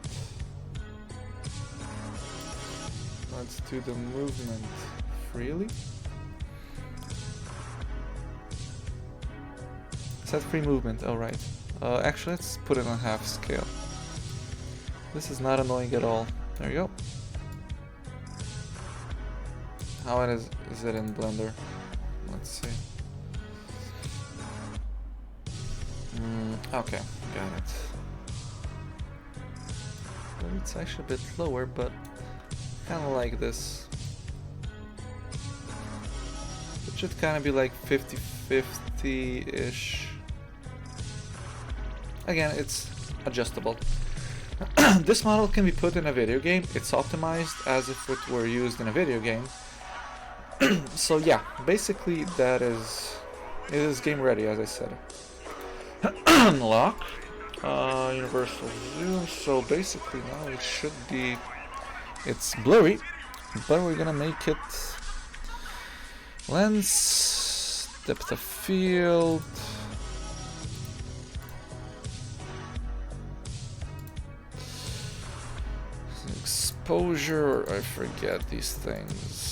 Let's do the movement freely. Set free movement, alright. Actually, let's put it on half scale. This is not annoying at all. There you go. How is it in Blender? Let's see. Okay, got it. Well, it's actually a bit lower, but kind of like this. It should kind of be like 50-50-ish. Again, it's adjustable. This model can be put in a video game. It's optimized as if it were used in a video game. So yeah, basically it is game ready, as I said. Lock, universal zoom. So basically now it should be, it's blurry, but we're gonna make it lens, depth of field. Exposure, I forget these things.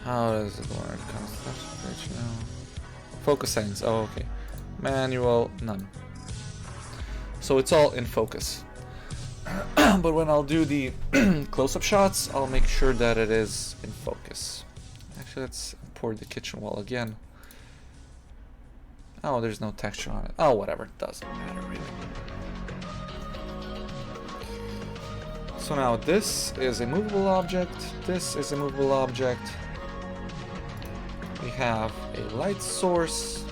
How does it work? Concentration now. Focus settings. Oh, okay. Manual, none. So it's all in focus. But when I'll do the close-up shots, I'll make sure that it is in focus. Actually, let's import the kitchen wall again. Oh, there's no texture on it. Oh, whatever. Doesn't matter, really. So now this is a movable object. This is a movable object. We have a light source.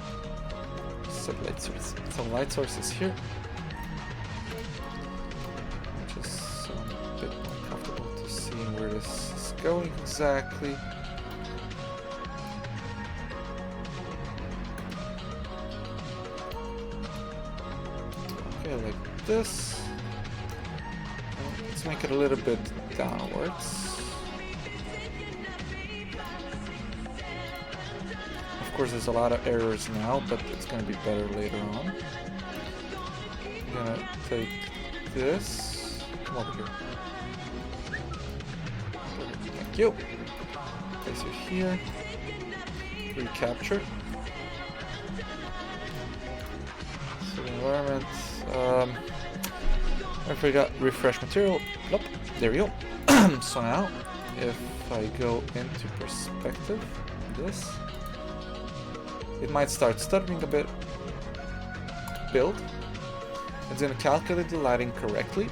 So light source is here. Just so I'm a bit more comfortable to seeing where this is going exactly. Okay, like this. Let's make it a little bit downwards. Of course, there's a lot of errors now, but it's going to be better later on. I'm going to take this. Come over here. Thank you. Place it here. Recapture. So the environment. I forgot refresh material. Nope. There we go. So now, if I go into perspective, this. It might start stuttering a bit. Build. It's going to calculate the lighting correctly.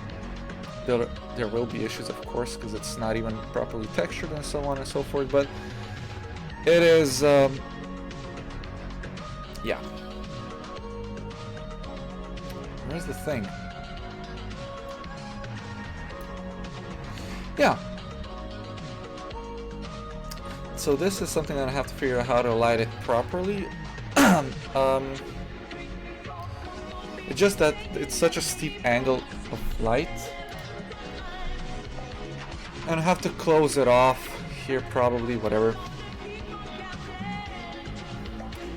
There will be issues, of course, because it's not even properly textured and so on and so forth, but it is, yeah. Where's the thing? Yeah. So this is something that I have to figure out how to light it properly. It's just that it's such a steep angle of light. And I have to close it off here probably, whatever.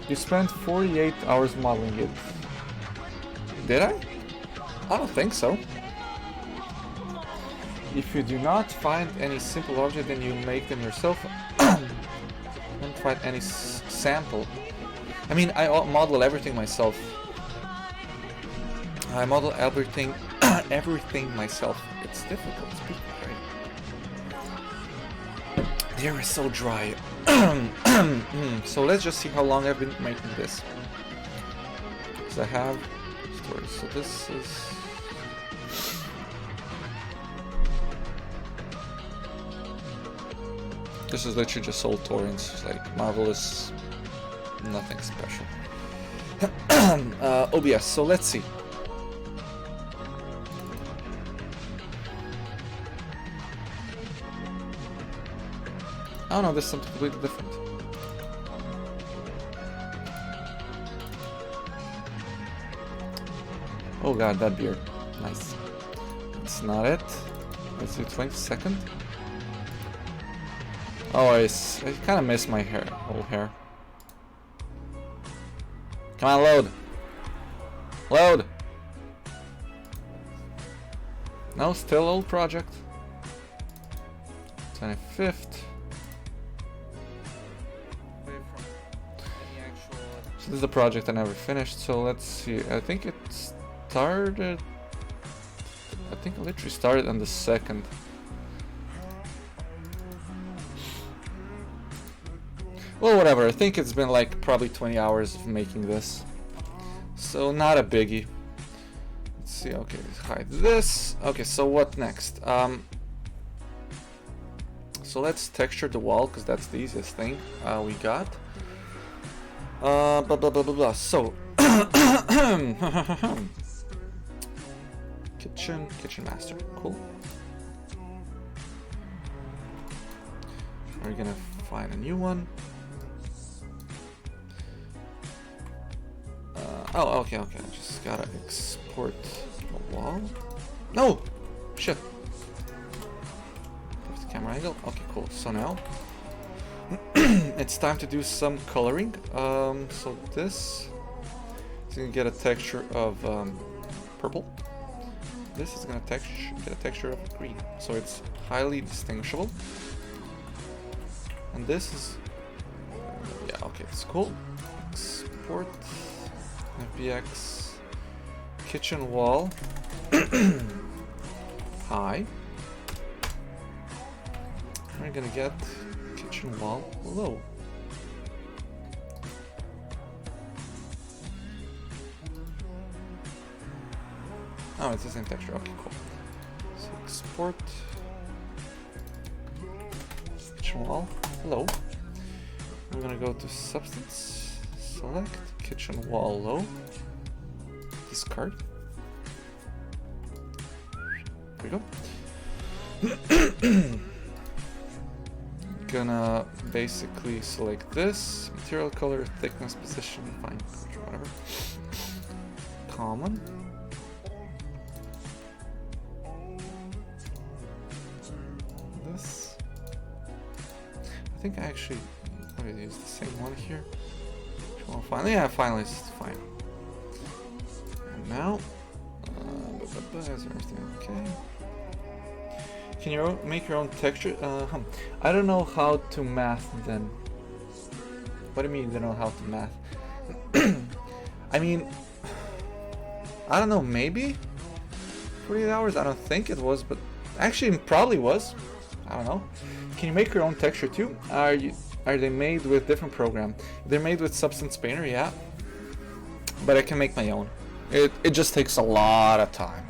You spent 48 hours modeling it. Did I? I don't think so. If you do not find any simple object, then you make them yourself. Don't find any sample. I mean, I model everything myself. I model everything, everything myself. It's difficult to speak, right? The air is so dry. So let's just see how long I've been making this. Because I have stories. So this is. This is literally just old torrents, like marvelous, nothing special. OBS, so let's see. Oh no, there's something completely different. Oh god, that beard. Nice. That's not it. Let's do 22nd. Oh, I kind of missed my hair, old hair. Come on, load. Load. No, still old project. 25th. So This is the project I never finished, so let's see. I think it started... I think it literally started on the 2nd. Well, whatever. I think it's been like probably 20 hours of making this. So not a biggie. Let's see. Okay, hide this. Okay, so what next? So let's texture the wall because that's the easiest thing we got. Blah blah blah blah blah. So kitchen master. Cool. We're gonna find a new one. Oh, okay. I just gotta export the wall. No! Shit. Put the camera angle. Okay, cool. So now it's time to do some coloring. So this is gonna get a texture of purple. This is gonna get a texture of green. So it's highly distinguishable. And this is yeah, okay, it's cool. Export FBX kitchen wall high. We're gonna get kitchen wall low. Oh, it's the same texture. Okay, cool. So export kitchen wall low. We're gonna go to substance, select kitchen wall low, discard. There we go. Gonna basically select this material color, thickness, position, fine, whatever. Common. This. I think I actually already used the same one here. Well, finally, yeah, finally it's fine. And now, is everything okay? Can you make your own texture? I don't know how to math then. What do you mean you don't know how to math? I mean, I don't know, maybe 48 hours? I don't think it was, but actually it probably was. I don't know. Can you make your own texture too? Are they made with different program? They're made with Substance Painter, yeah. But I can make my own. It just takes a lot of time.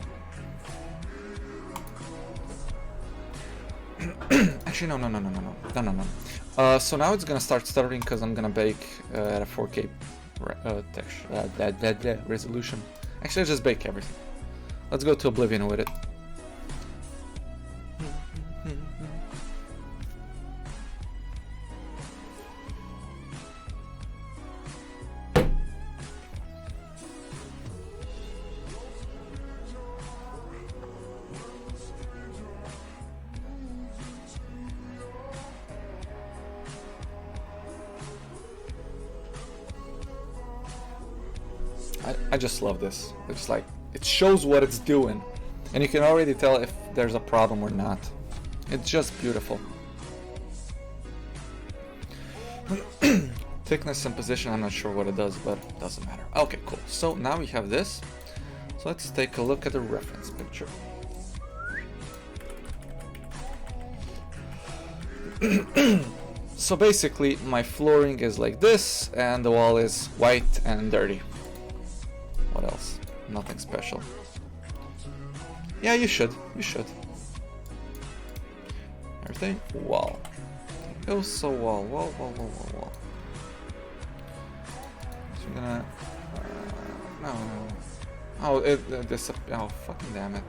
Actually, no. So now it's gonna start stuttering because I'm gonna bake at a 4K texture, resolution. Actually, I'll just bake everything. Let's go to Oblivion with it. I just love this. It's like, it shows what it's doing. And you can already tell if there's a problem or not. It's just beautiful. Thickness and position, I'm not sure what it does, but it doesn't matter. Okay, cool. So now we have this. So let's take a look at the reference picture. So basically, my flooring is like this, and the wall is white and dirty. What else? Nothing special. Yeah, you should. Everything? Wall. Also wall. Wall. So we're gonna... no. Oh, this... oh, fucking damn it.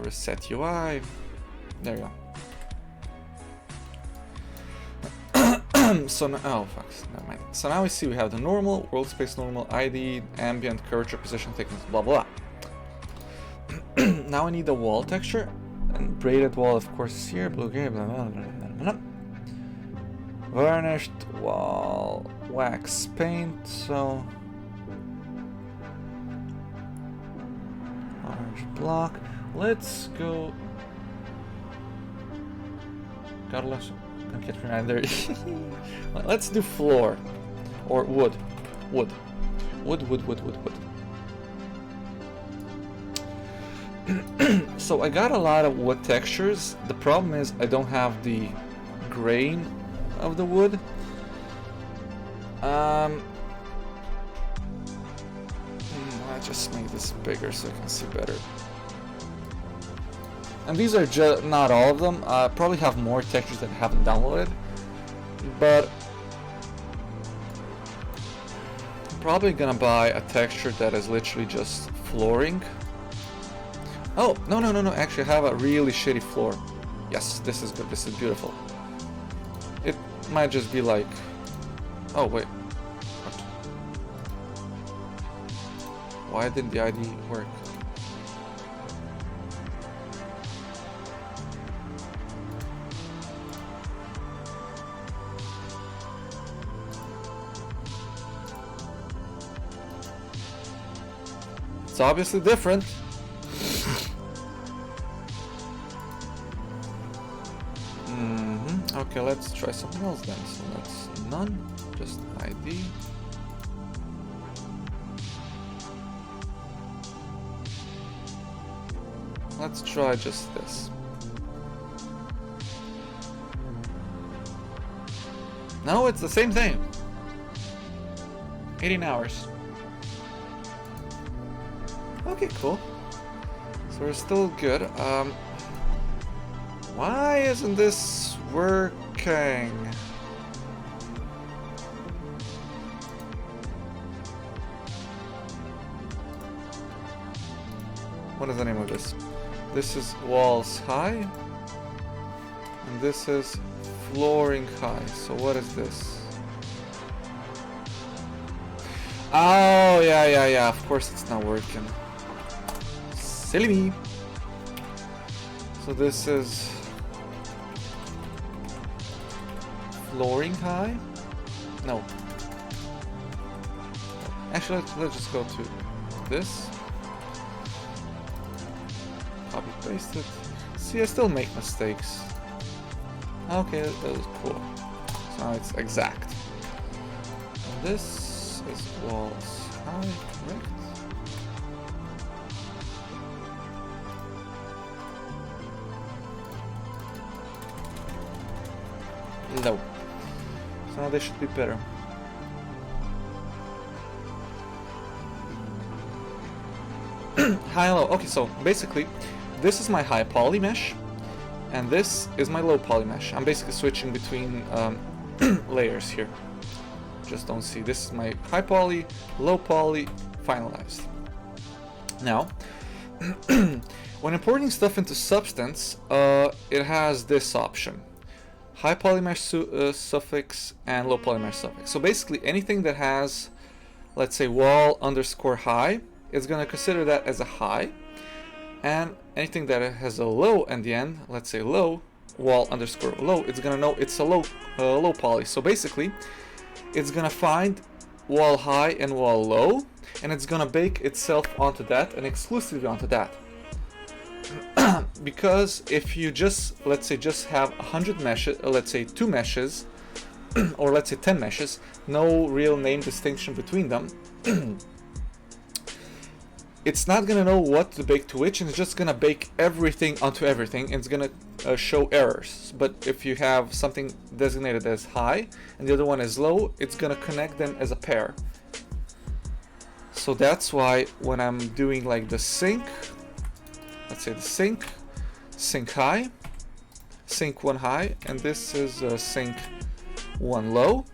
Reset UI. There you go. So now, oh fuck, never mind. So now we see we have the normal, world space normal, ID, ambient, curvature, position, thickness, blah blah blah. Now I need the wall texture, and braided wall of course is here, blue gray, blah blah blah blah. Varnished wall, wax paint, so orange block. Let's go Carlos, don't get me either. Let's do floor. Or wood. Wood. Wood. So I got a lot of wood textures. The problem is I don't have the grain of the wood. I just make this bigger so I can see better. And these are just not all of them. I probably have more textures that I haven't downloaded, but I'm probably gonna buy a texture that is literally just flooring. Oh, no. Actually, I have a really shitty floor. Yes, this is good. This is beautiful. It might just be like... Oh, wait. What? Why didn't the ID work? It's obviously different. Okay, let's try something else then. So that's none, just ID. Let's try just this. No, it's the same thing. 18 hours. Okay, cool. So we're still good. Why isn't this working? What is the name of this? This is walls high, and this is flooring high. So what is this? Oh, yeah. Of course it's not working. Silly me. So this is flooring high? No. Actually, let's just go to this. Copy paste it. See, I still make mistakes. Okay, that was cool. So now it's exact. And this is walls high, correct? Low. So now they should be better. High and low. Okay, so basically, this is my high poly mesh, and this is my low poly mesh. I'm basically switching between layers here. Just don't see. This is my high poly, low poly, finalized. Now, when importing stuff into Substance, it has this option. High polymesh suffix and low polymesh suffix. So basically anything that has, let's say, wall underscore high, it's going to consider that as a high. And anything that has a low in the end, let's say low, wall underscore low, it's going to know it's a low poly. So basically, it's going to find wall high and wall low, and it's going to bake itself onto that and exclusively onto that. Because if you just, let's say, just have 100 meshes, let's say 2 meshes, or let's say 10 meshes, no real name distinction between them, it's not going to know what to bake to which, and it's just going to bake everything onto everything, and it's going to show errors. But if you have something designated as high, and the other one is low, it's going to connect them as a pair. So that's why when I'm doing like the sync, let's say the sync high, sync 1 high, and this is sync 1 low,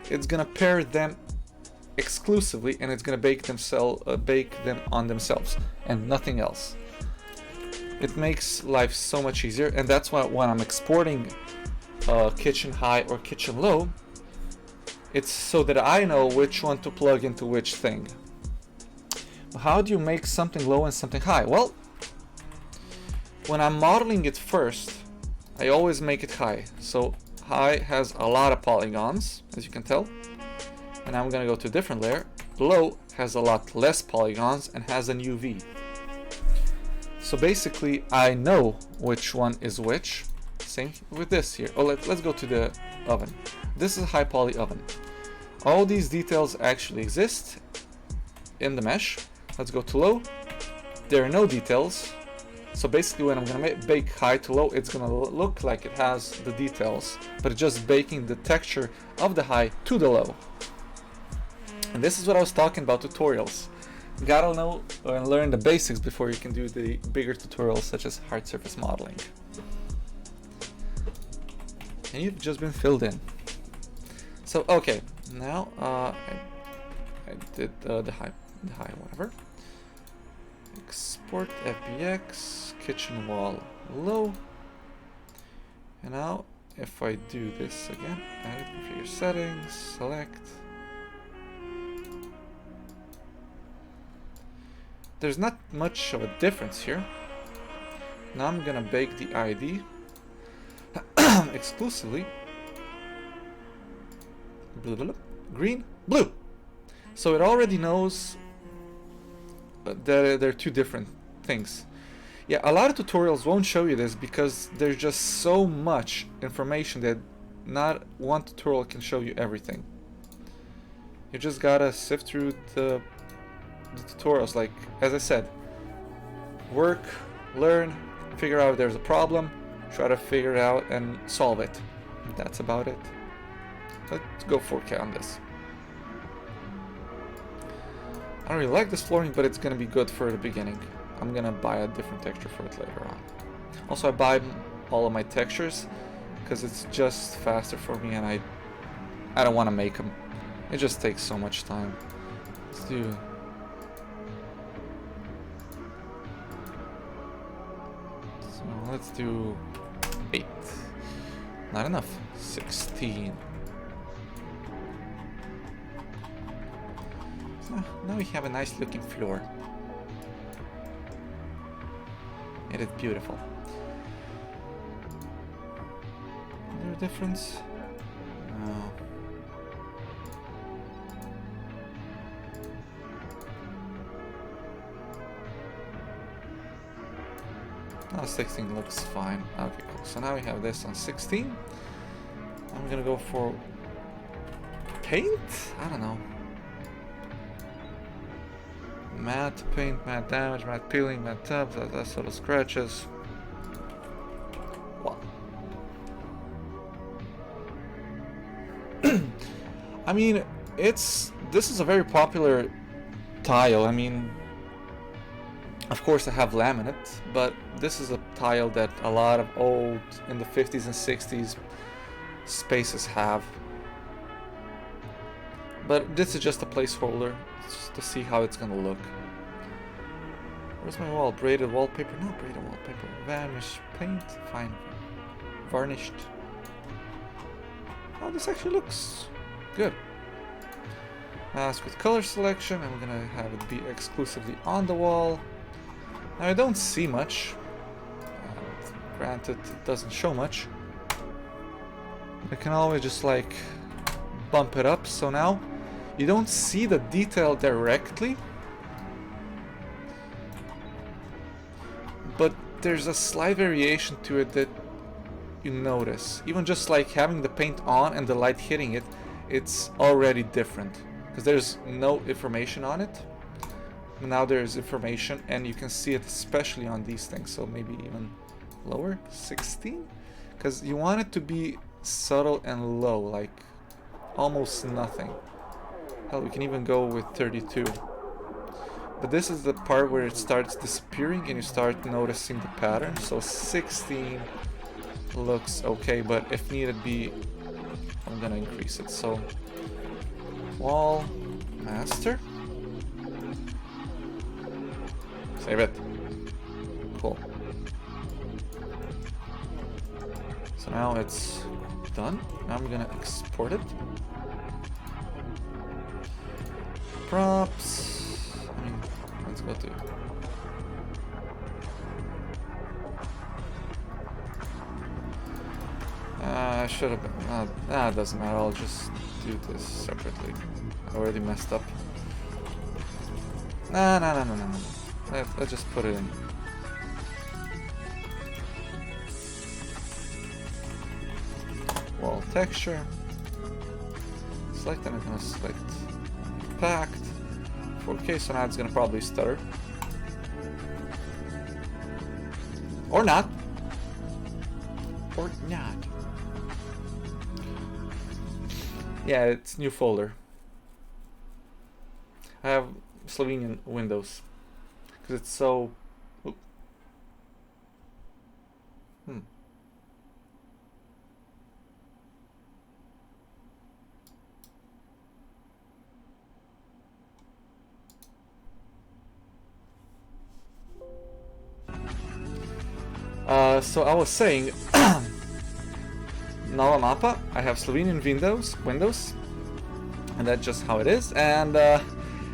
it's gonna pair them exclusively, and it's gonna bake them on themselves and nothing else. It makes life so much easier, and that's why when I'm exporting kitchen high or kitchen low, it's so that I know which one to plug into which thing. How do you make something low and something high? Well, when I'm modeling it first, I always make it high. So high has a lot of polygons, as you can tell. And I'm gonna go to a different layer. Low has a lot less polygons and has an UV. So basically, I know which one is which. Same with this here. Oh, let's go to the oven. This is a high poly oven. All these details actually exist in the mesh. Let's go to low. There are no details. So basically when I'm gonna bake high to low, it's gonna look like it has the details, but it's just baking the texture of the high to the low. And this is what I was talking about tutorials. You gotta know and learn the basics before you can do the bigger tutorials such as hard surface modeling. And you've just been filled in. So okay, now I did the high whatever. Export FBX, kitchen wall low. And now if I do this again, edit configure settings, select. There's not much of a difference here. Now I'm gonna bake the ID exclusively green, blue. So it already knows that they're two different things. Yeah, a lot of tutorials won't show you this because there's just so much information that not one tutorial can show you everything. You just gotta sift through the tutorials, like as I said, work, learn, figure out if there's a problem, try to figure it out and solve it. That's about it. Let's go 4K on this. I don't really like this flooring, but it's gonna be good for the beginning. I'm gonna buy a different texture for it later on. Also, I buy all of my textures because it's just faster for me, and I don't want to make them. It just takes so much time. Let's do. So let's do 8. Not enough. 16. Now we have a nice looking floor. It is beautiful. Is there a difference? No. Now 16 looks fine. Okay, cool. So now we have this on 16. I'm gonna go for paint? I don't know. Matte paint, matte damage, matte peeling, matte tabs, that sort of scratches. Well, I mean, this is a very popular tile. I mean, of course I have laminate, but this is a tile that a lot of old, in the 50s and 60s, spaces have. But this is just a placeholder to see how it's gonna look. Where's my wall? Braided wallpaper? No, braided wallpaper. Varnish paint? Fine. Varnished. Oh, this actually looks good. Mask with color selection. I'm gonna have it be exclusively on the wall. Now I don't see much. Granted, it doesn't show much. I can always just like bump it up, so now you don't see the detail directly, but there's a slight variation to it that you notice. Even just like having the paint on and the light hitting it, it's already different because there's no information on it. Now there's information and you can see it especially on these things, so maybe even lower, 16, because you want it to be subtle and low, like almost nothing. Hell, we can even go with 32. But this is the part where it starts disappearing and you start noticing the pattern. So 16 looks okay, but if needed be, I'm gonna increase it. So wall master. Save it. Cool. So now it's done. Now I'm gonna export it. Props. I mean, let's go to. I should have been. It doesn't matter. I'll just do this separately. I already messed up. No. Let's just put it in. wall texture. Select, and I'm gonna select packed. 4K, so now it's gonna probably stutter. Or not. Or not. Yeah, it's new folder. I have Slovenian Windows because it's so. Oop. So I was saying, Nova Mapa, I have Slovenian Windows, and that's just how it is, and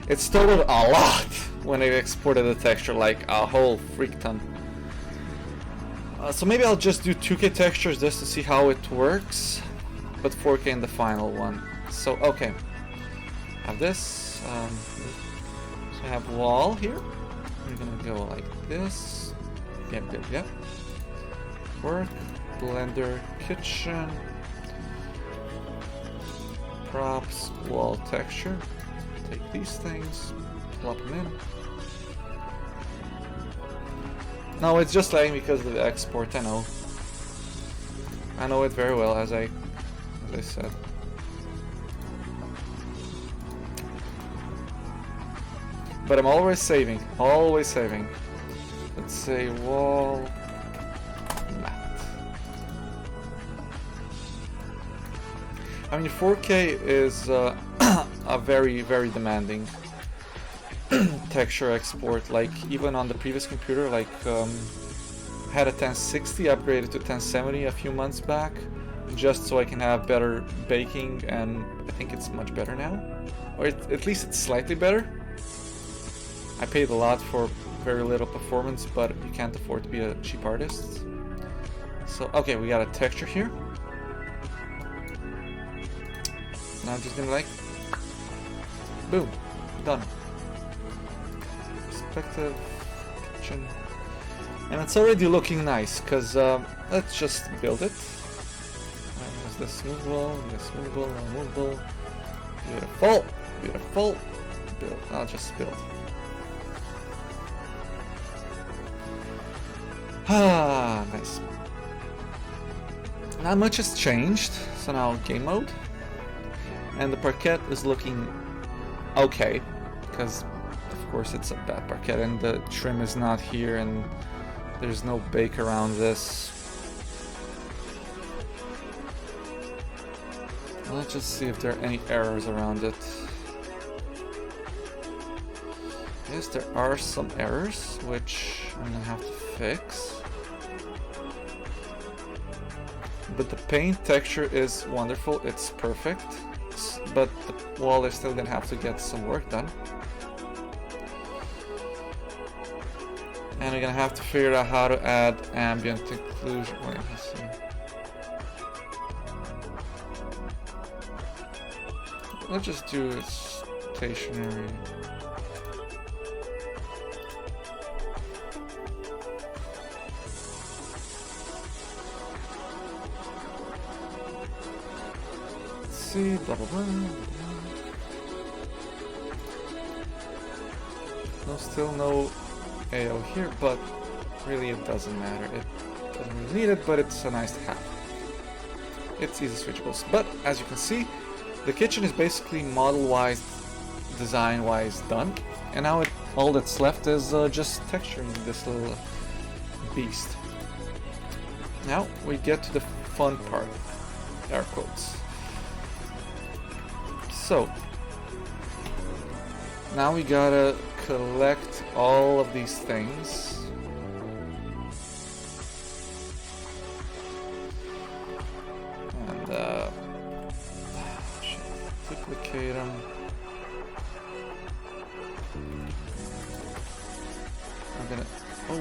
it stuttered a lot when I exported the texture, like a whole freak ton. So maybe I'll just do 2K textures just to see how it works, but 4K in the final one. So, okay. I have this, so I have wall here. I'm gonna go like this. Yep. Work, Blender, kitchen, props, wall texture. Take these things, plop them in. No, it's just lagging because of the export, I know. I know it very well, as I said. But I'm always saving, Let's say wall matte. I mean, 4K is a very, very demanding texture export. Like, even on the previous computer, like, had a 1060, upgraded to 1070 a few months back, just so I can have better baking, and I think it's much better now. Or at least it's slightly better. I paid a lot for very little performance, but you can't afford to be a cheap artist. So, okay, we got a texture here. Now I'm just gonna like, boom, done. Perspective, kitchen. And it's already looking nice, because let's just build it. There's this movable, movable. Beautiful. Build. I'll just build. Ah, nice. Not much has changed, so now game mode. And the parquet is looking okay, because of course it's a bad parquet and the trim is not here and there's no bake around this. Let's just see if there are any errors around it. Yes, there are some errors, which I'm gonna have to fix. But the paint texture is wonderful, it's perfect. But the wall is still gonna have to get some work done. And we're gonna have to figure out how to add ambient occlusion. Wait, let's see. Let's just do it stationary. See, blah blah blah. No, still no AO here, but really it doesn't matter. It doesn't really need it, but it's a nice to have. It's easy switchables. But as you can see, the kitchen is basically model-wise, design-wise done, and now all that's left is just texturing this little beast. Now we get to the fun part, air quotes. So, now we gotta collect all of these things. And, duplicate them. I'm gonna, no,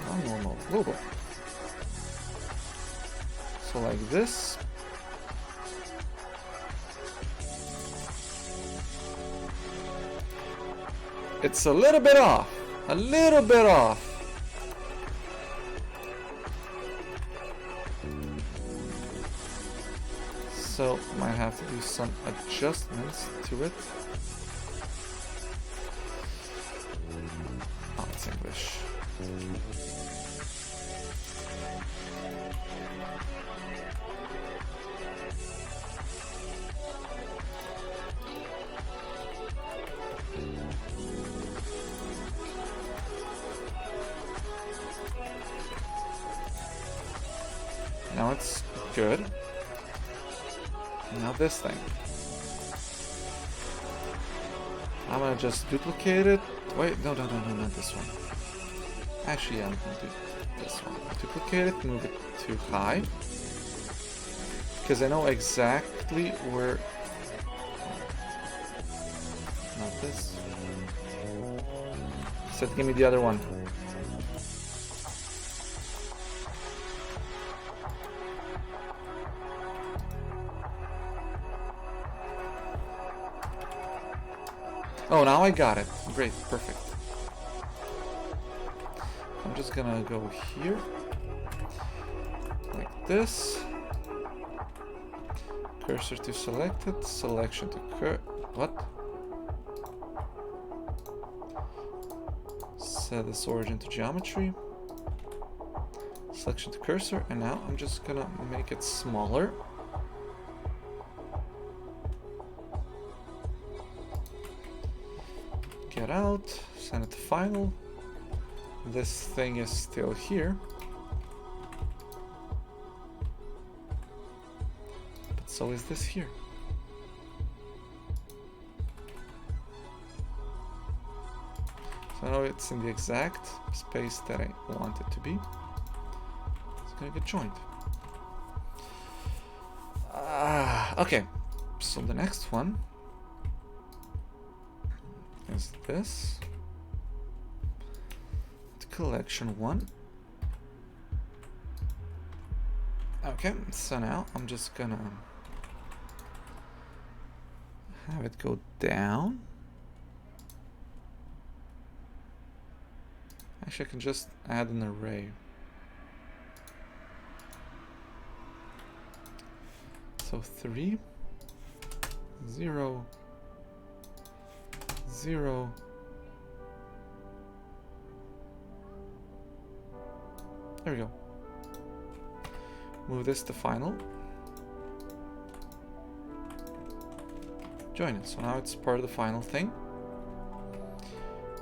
not normal, global. So like this. It's a little bit off. So might have to do some adjustments to it. Oh, it's English. Now it's good. Now this thing. I'm gonna just duplicate it. Wait, no, not this one. Actually, I'm gonna do this one. Duplicate it, move it to high. Because I know exactly where... Not this. Said give me the other one. Oh, now I got it. Great, perfect. I'm just gonna go here. Like this. Cursor to selected, selection to what? Set this origin to geometry. Selection to cursor, and now I'm just gonna make it smaller. Get out, send it to final. This thing is still here. But so is this here. So now it's in the exact space that I want it to be. It's gonna get joined. Okay, so the next one is this. It's collection 1. Okay, so now I'm just gonna have it go down. Actually, I can just add an array. So 3, 0, 0. There we go. Move this to final. Join it. So now it's part of the final thing.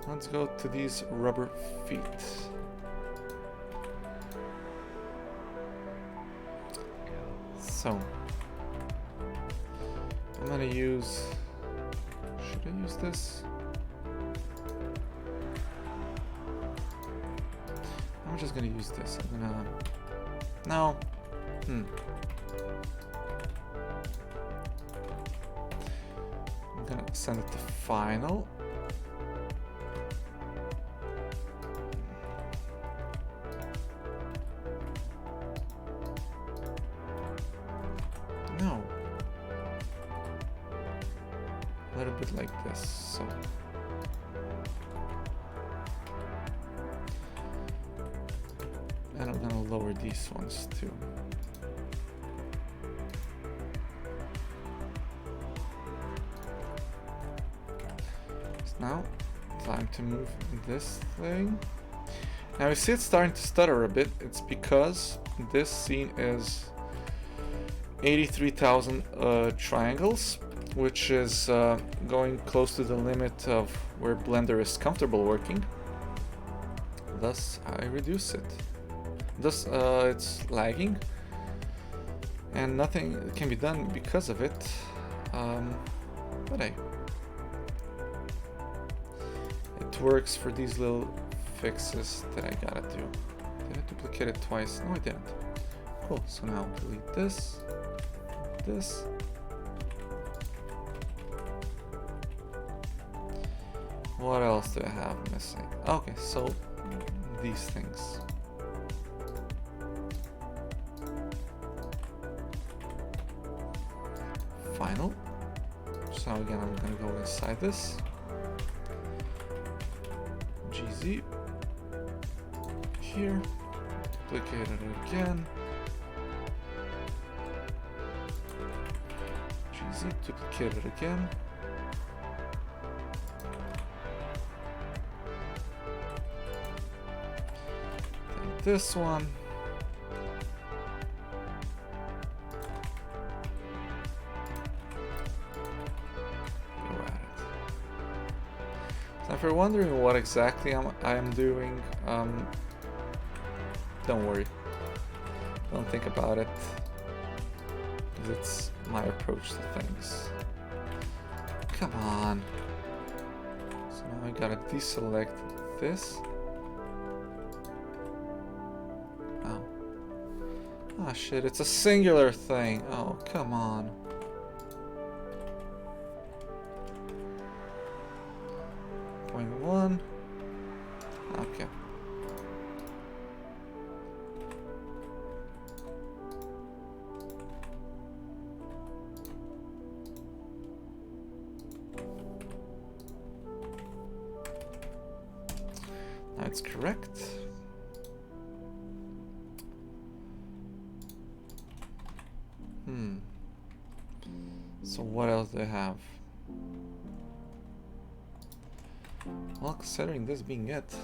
Let's go to these rubber feet. So I'm gonna use, should I use this? I'm just gonna use this. I'm gonna, no. I'm gonna send it to final. No. A little bit like this, so. And I'm gonna lower these ones too. So now, time to move this thing. Now you see it's starting to stutter a bit. It's because this scene is 83,000 triangles, which is going close to the limit of where Blender is comfortable working. Thus, I reduce it. Thus, it's lagging, and nothing can be done because of it. But hey, it works for these little fixes that I gotta do. Did I duplicate it twice? No, I didn't. Cool. So now delete this. This. What else do I have missing? Okay, so these things. Final. So again, I'm gonna go inside this. GZ. Here. Duplicate it again. easy. Duplicate it again. Take this one. Go at it. So if you're wondering what exactly I am doing, don't worry. Don't think about it. Because it's my approach to things. Come on. So now I gotta deselect this. Oh. Ah shit, it's a singular thing. Oh, come on. Point 1. Okay. That's correct. So what else do I have? Well, considering this being it,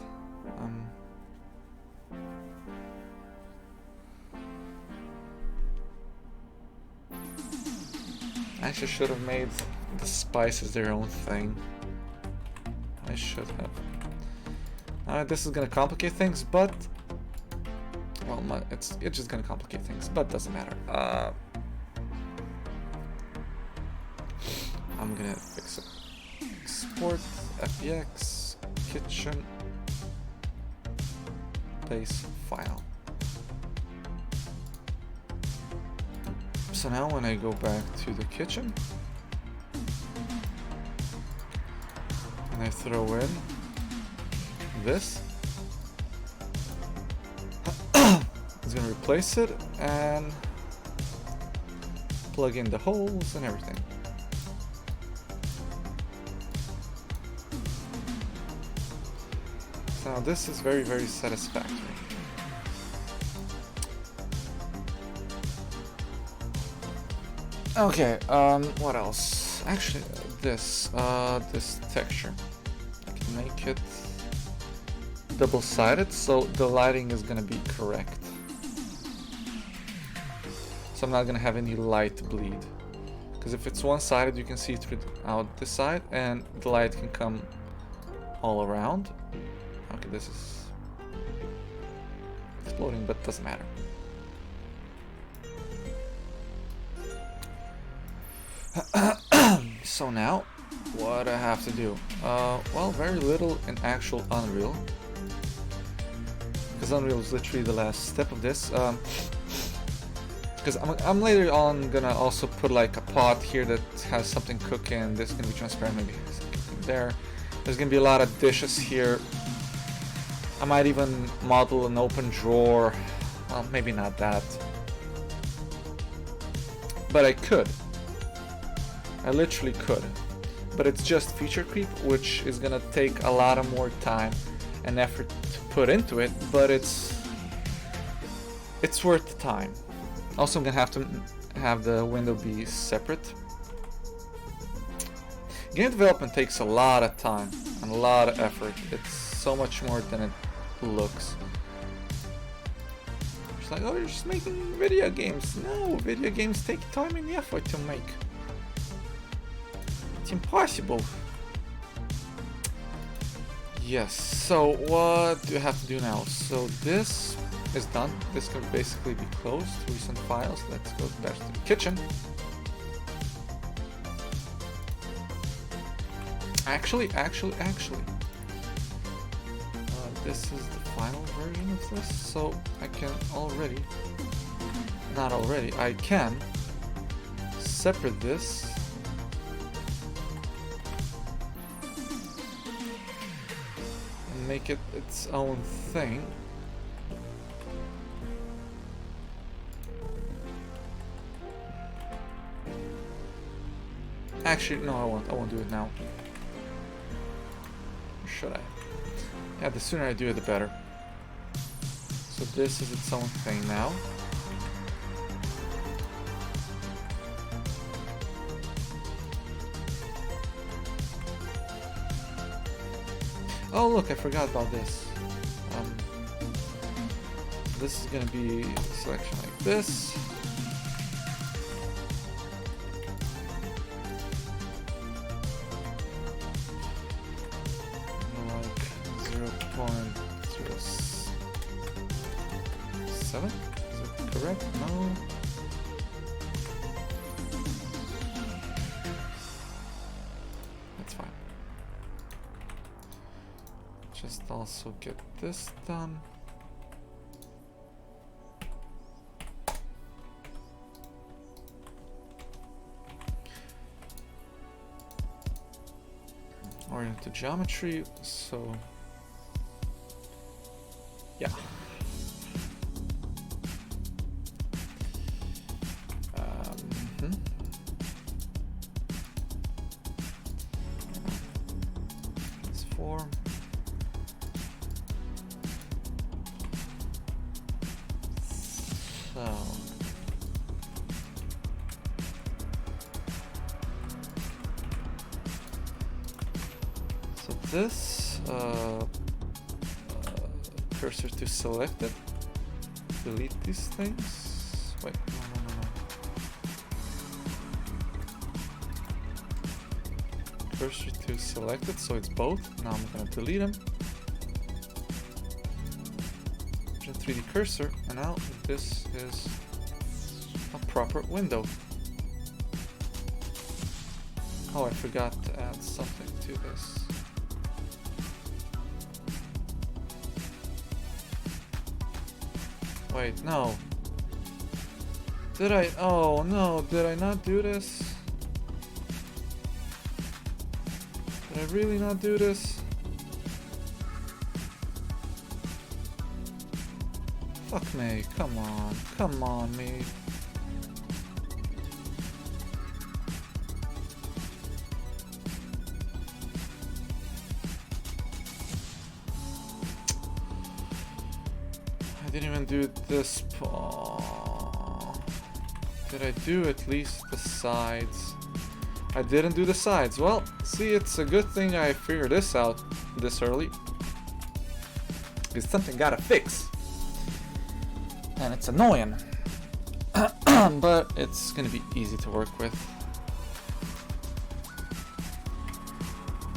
I actually should have made the spices their own thing. I should have. This is gonna complicate things, but well, it's just gonna complicate things, but doesn't matter. I'm gonna fix it. Export FBX kitchen base file. So now when I go back to the kitchen and I throw in this, it's gonna replace it and plug in the holes and everything. So now this is very, very satisfactory. Okay, what else? Actually, this texture. I can make it double-sided, so the lighting is gonna be correct. So I'm not gonna have any light bleed. Because if it's one-sided, you can see through out this side, and the light can come all around. Okay, this is exploding, but doesn't matter. So now, what I have to do? Well, very little in actual Unreal. Because Unreal is literally the last step of this. Because I'm later on gonna also put like a pot here that has something cooking. This is gonna be transparent, maybe something there. There's gonna be a lot of dishes here. I might even model an open drawer. Well, maybe not that. But I could. I literally could. But it's just feature creep, which is gonna take a lot of more time and effort to put into it, but it's worth the time. Also, I'm gonna have to have the window be separate. Game development takes a lot of time and a lot of effort. It's so much more than it looks. It's like, oh, you're just making video games. No, video games take time and effort to make. It's impossible. Yes, so what do I have to do now? So this is done. This can basically be closed. Recent files. Let's go back to the kitchen. Actually. This is the final version of this, so I can I can separate this. And make it its own thing. Actually, no, I won't do it now. Or should I? Yeah, the sooner I do it, the better. So this is its own thing now. Oh look, I forgot about this. This is gonna be a selection like this. Like 0.07? Is it correct? No. That's fine. Just also get this done. Orient to geometry, so yeah. Transform. So this cursor to selected. Delete these things. Wait, no. Cursor to selected, so it's both. Now I'm gonna delete them. 3D cursor, and now this is a proper window. Oh, I forgot to add something to this. Wait, no. Did I? Oh no, did I not do this? Did I really not do this? Fuck me, come on me. I didn't even do this. Did I do at least the sides? I didn't do the sides. Well, see, it's a good thing I figured this out this early. Because something gotta fix. And it's annoying. But it's gonna be easy to work with.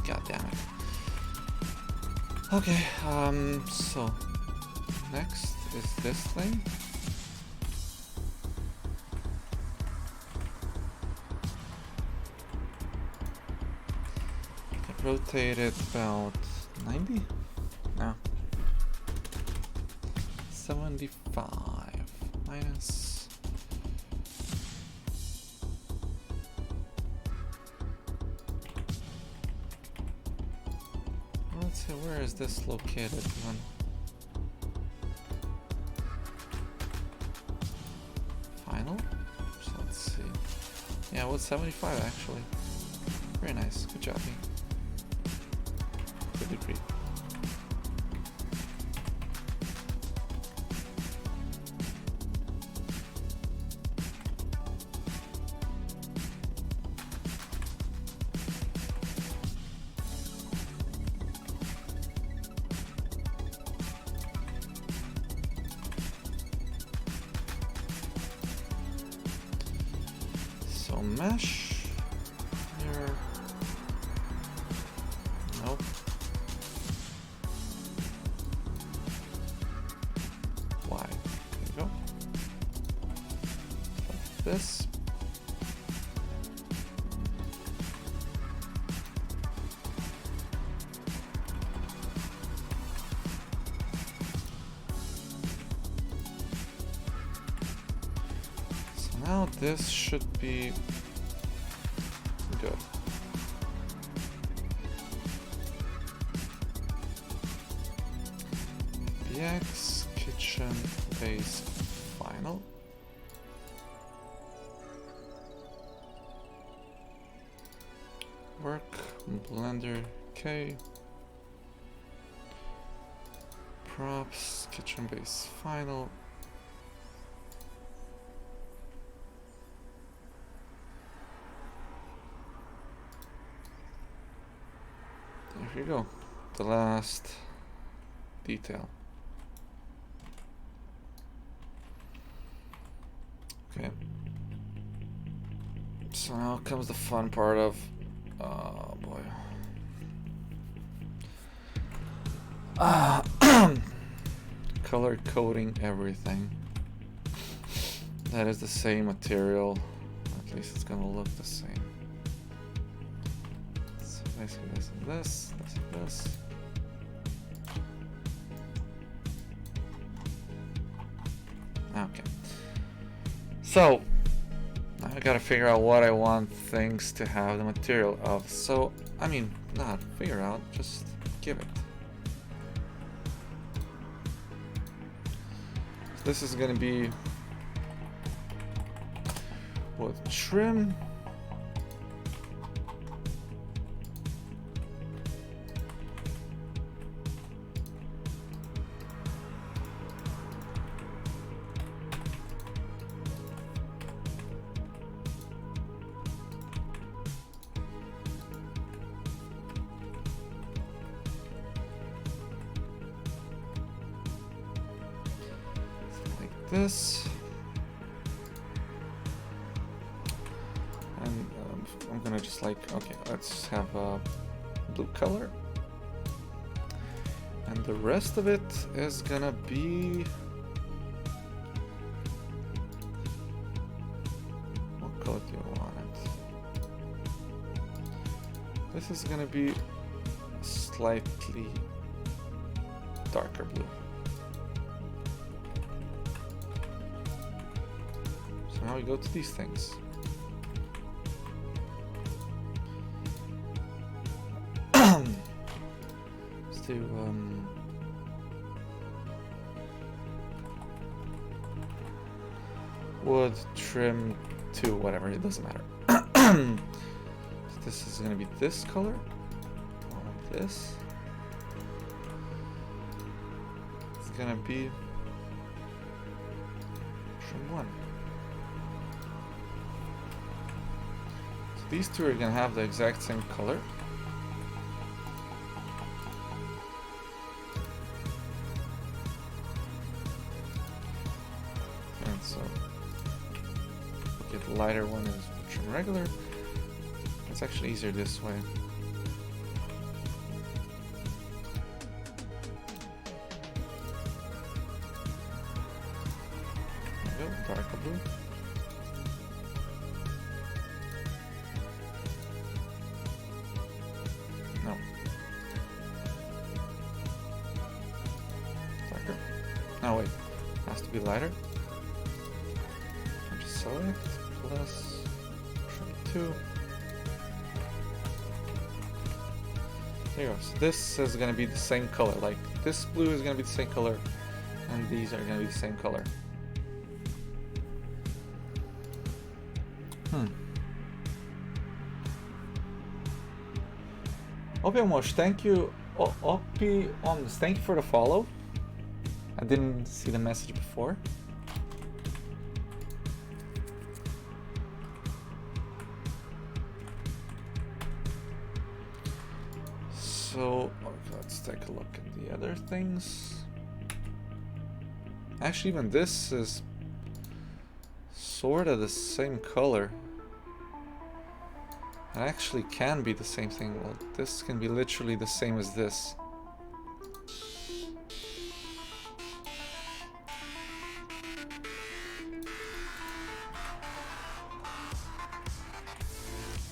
God damn it. Okay, so next is this thing. Rotate it about 90? No. 75 minus. Let's see, where is this located then? Final? So let's see. Yeah, well, 75 actually. Very nice. Good job, me. Good degree. So mesh here. Nope. Y. There you go. Like this. So now this should be good. BX kitchen base final. Work Blender K. Props kitchen base final. There you go. the last detail. Okay. So now comes the fun part of, oh boy. Color coding everything. That is the same material. At least it's gonna look the same. So basically this and this, this and this. Okay. So now I gotta figure out what I want things to have the material of. So, I mean, not figure out, just give it. So this is gonna be wood trim. This, and I'm gonna just like, okay, let's have a blue color, and the rest of it is gonna be, what color do you want it? This is gonna be slightly darker blue. Now we go to these things. Let's do wood trim to whatever, it doesn't matter. So this is gonna be this color. Like this. It's gonna be trim 1. These two are gonna have the exact same color. And so, okay, the lighter one is trim regular. It's actually easier this way. There we go, darker blue. No. Darker. Oh wait, has to be lighter. I just select plus trim 2. There you go. So this is gonna be the same color. Like this blue is gonna be the same color, and these are gonna be the same color. Opiumosh, thank you. Opiumosh, thank you for the follow. I didn't see the message before. So, okay, let's take a look at the other things. Actually, even this is sort of the same color. It actually can be the same thing. Well, this can be literally the same as this.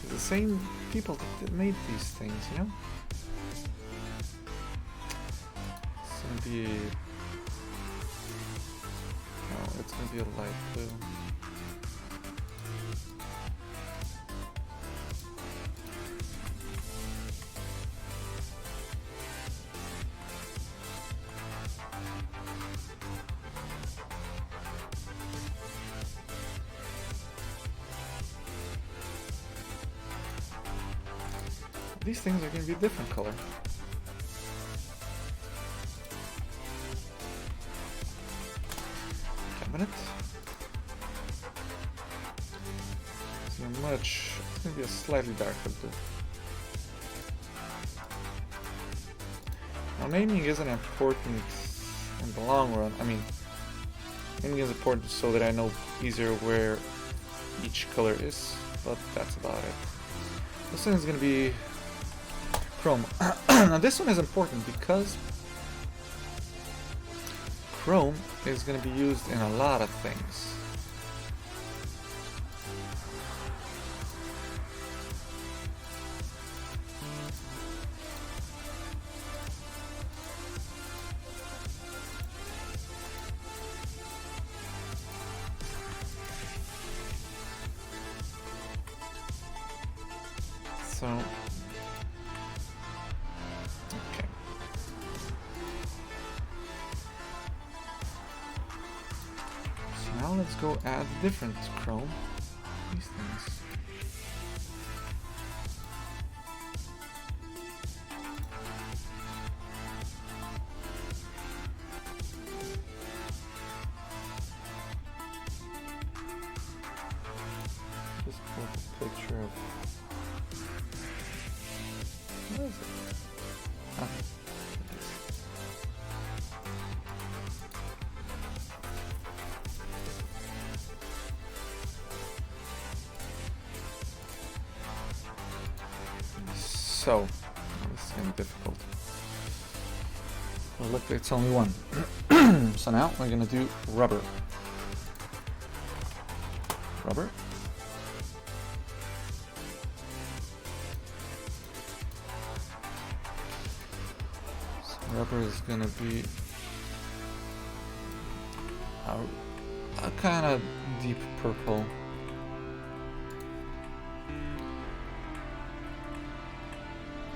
The same people that made these things, you know? It's gonna be... No, it's gonna be a light blue. These things are going to be a different color. Cabinet. It's going to be a slightly darker blue. Now naming isn't important in the long run. I mean, naming is important so that I know easier where each color is, but that's about it. This one is going to be chrome. Now this one is important because chrome is going to be used in a lot of things. So, okay. So now let's go add different chrome. These things. Just put a picture of. Where is it? Ah, it is. So, this is gonna be difficult. Well, look, it's only one. So now we're gonna do rubber. Rubber. Rubber is gonna be a kind of deep purple.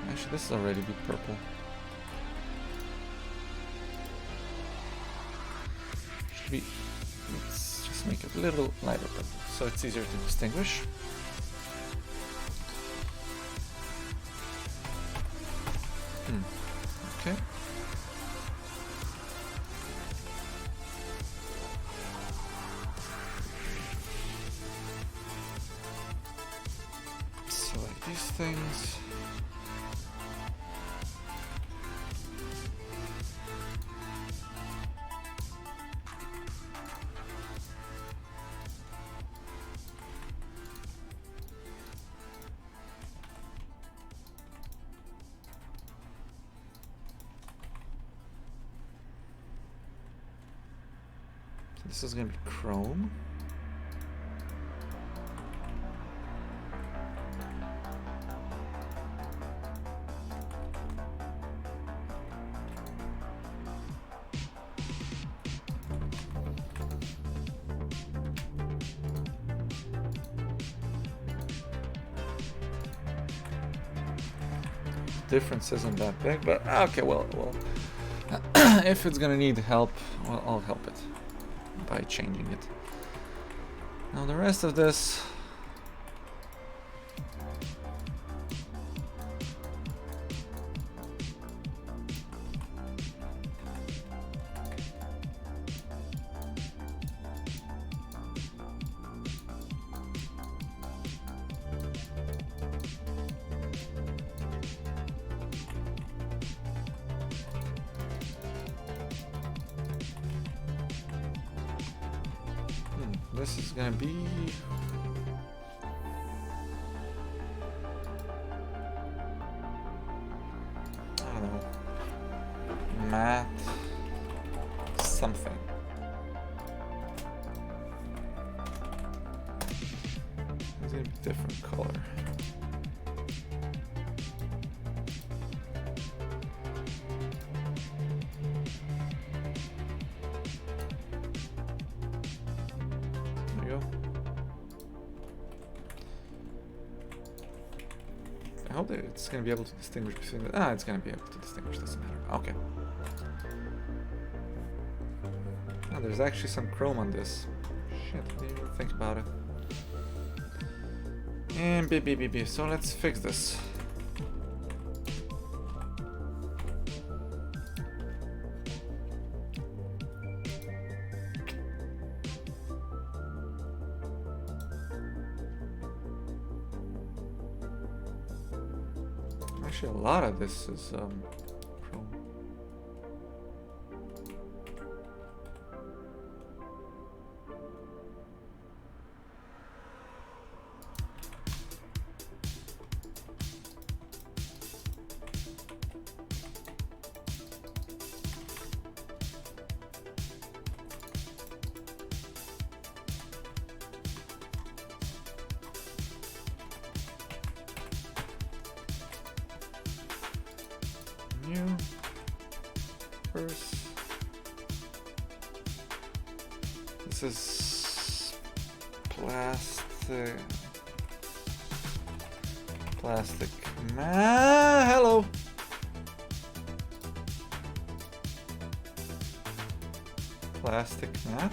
Actually, this is already deep purple. Should be. Let's just make it a little lighter purple, so it's easier to distinguish. Okay. Select these things. This is going to be chrome. Difference isn't that big, but okay, well, if it's going to need help, well, I'll help it by changing it. Now the rest of this, this is gonna be I don't know, matte something. It's gonna be a different color. I hope that it's going to be able to distinguish between the... it's going to be able to distinguish, doesn't matter. Okay. Oh, there's actually some chrome on this. Shit, didn't even think about it. And BBBB, so let's fix this. Actually, a lot of this is chrome. new. First. This is plastic. Plastic mat. Hello. Plastic mat.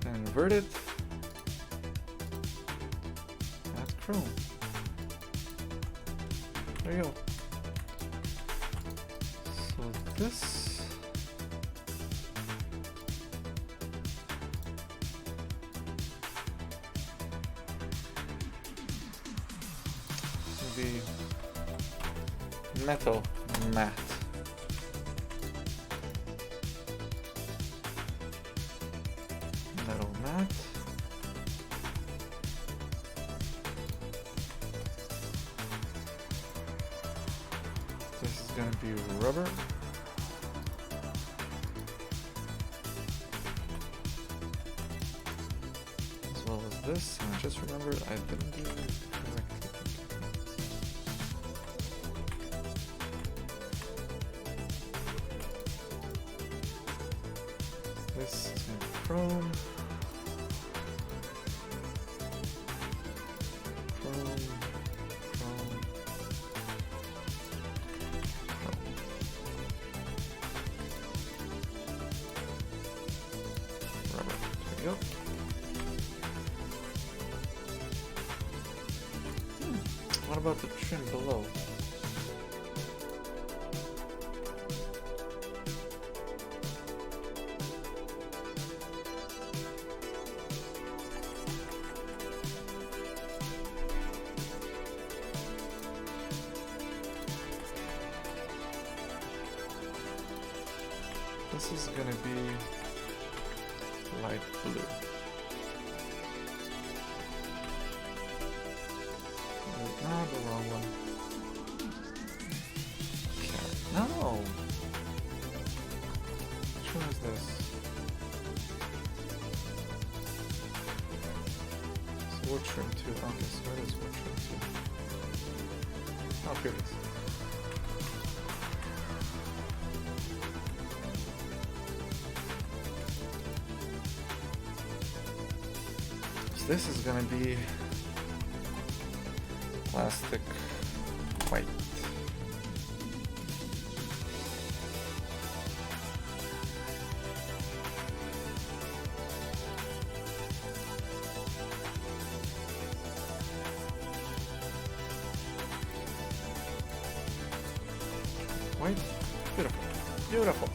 And invert it. That's chrome. There you go. So this. The metal mat. Metal mat. This is going to be rubber. As well as this. And I just remembered I didn't do it correctly. This is going to be chrome. Chrome. Chrome. Chrome. Rubber. There we go. What about the trim below? This is gonna be light blue. No, the wrong one. No. Which one is this? So wood trim 2. Okay, so it is wood trim 2. Oh, here it is. This is gonna be plastic white. White, beautiful, beautiful.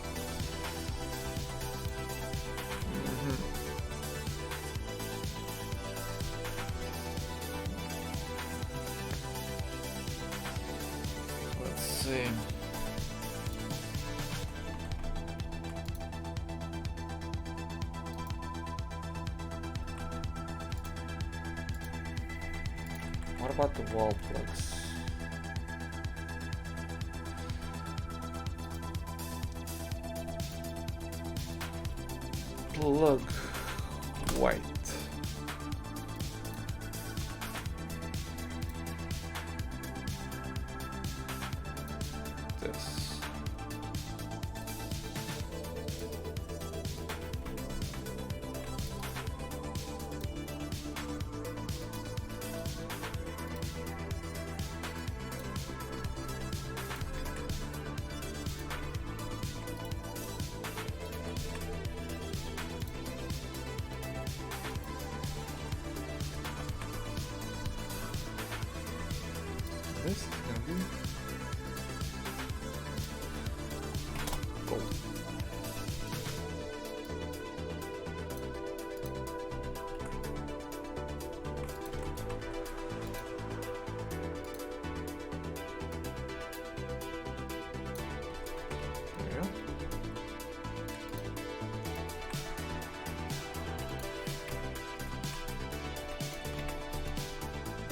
Let's see. What about the wall plugs? Plug white. This. This is gonna be gold. There you go.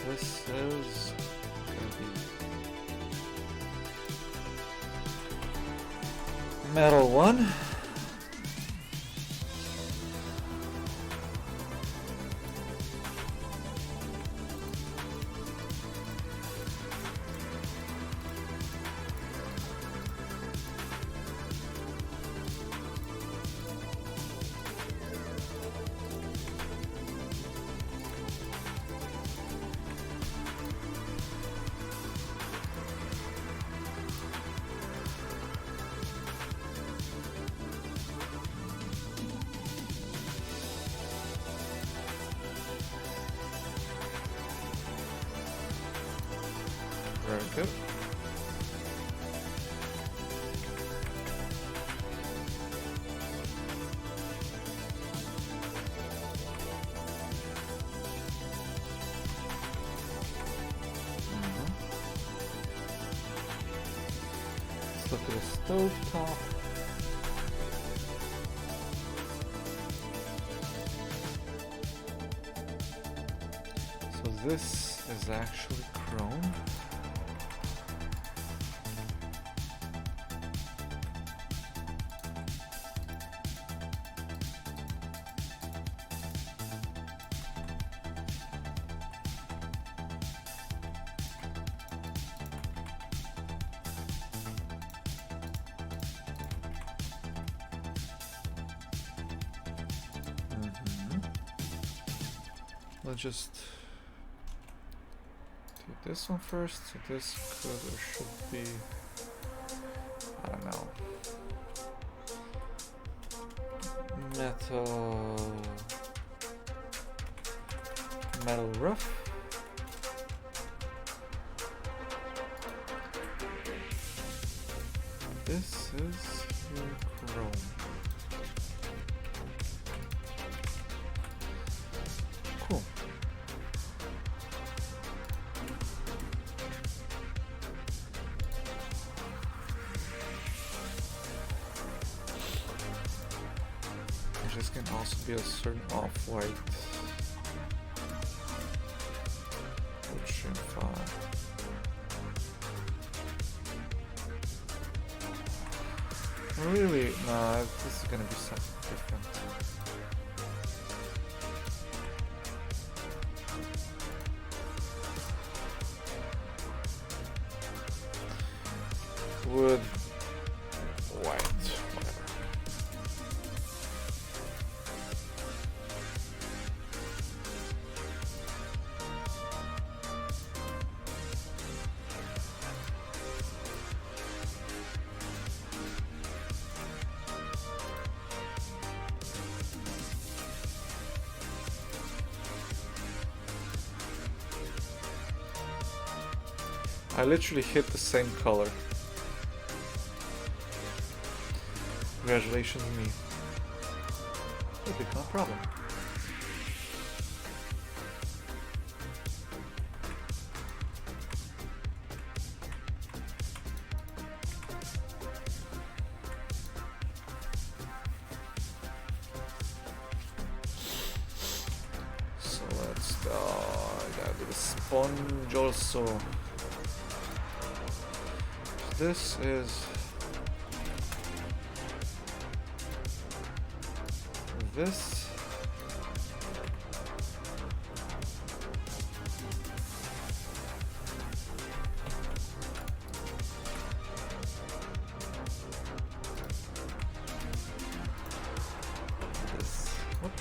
This is metal one. Good. Let's look at the stove top. So this is actually chrome. Let's just take this one first. So this could or should be, I don't know, metal roof. This is your chrome. Cool. This can also be a certain off-white, which if really, nah, this is gonna be something different. Wood, white, whatever. I literally hit the same color. Congratulations me. No big no problem. So let's gotta do the sponge also. This is this. This. Whoop.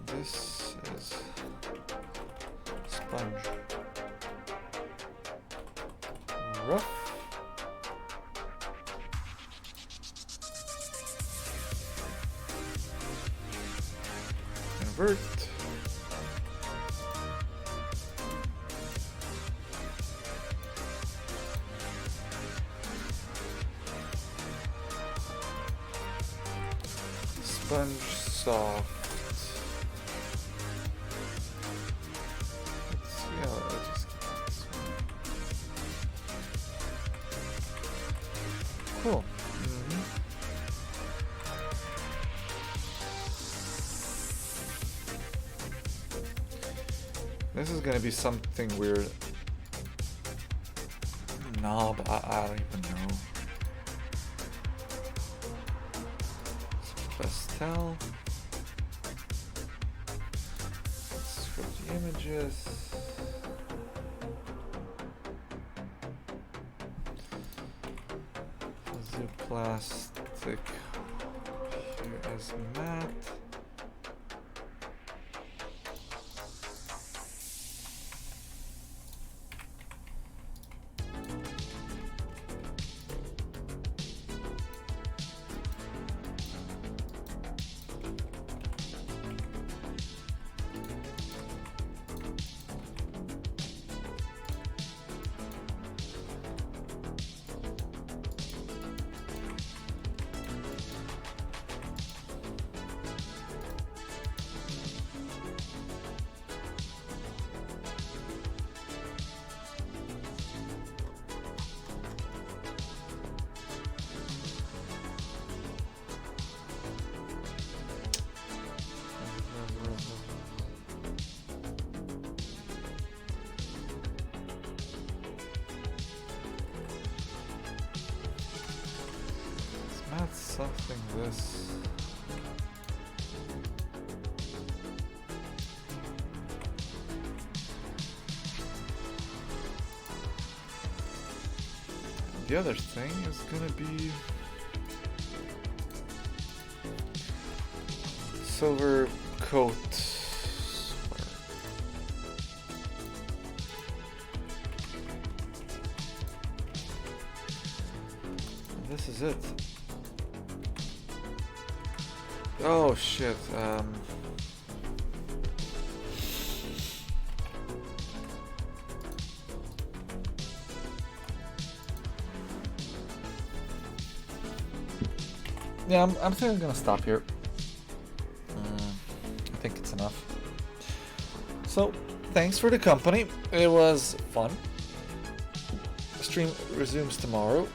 This is sponge. Rough. Invert. Sponge soft. Cool. This is gonna be something weird. Knob, I don't even know. Pastel. Let's go to the images. Plastic here as matte. something this. The other thing is gonna be silver coat. This is it. Oh shit. Yeah, I'm think I'm gonna stop here. I think it's enough. So, thanks for the company. It was fun. Stream resumes tomorrow.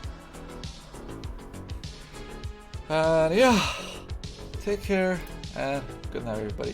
And yeah, take care and good night, everybody.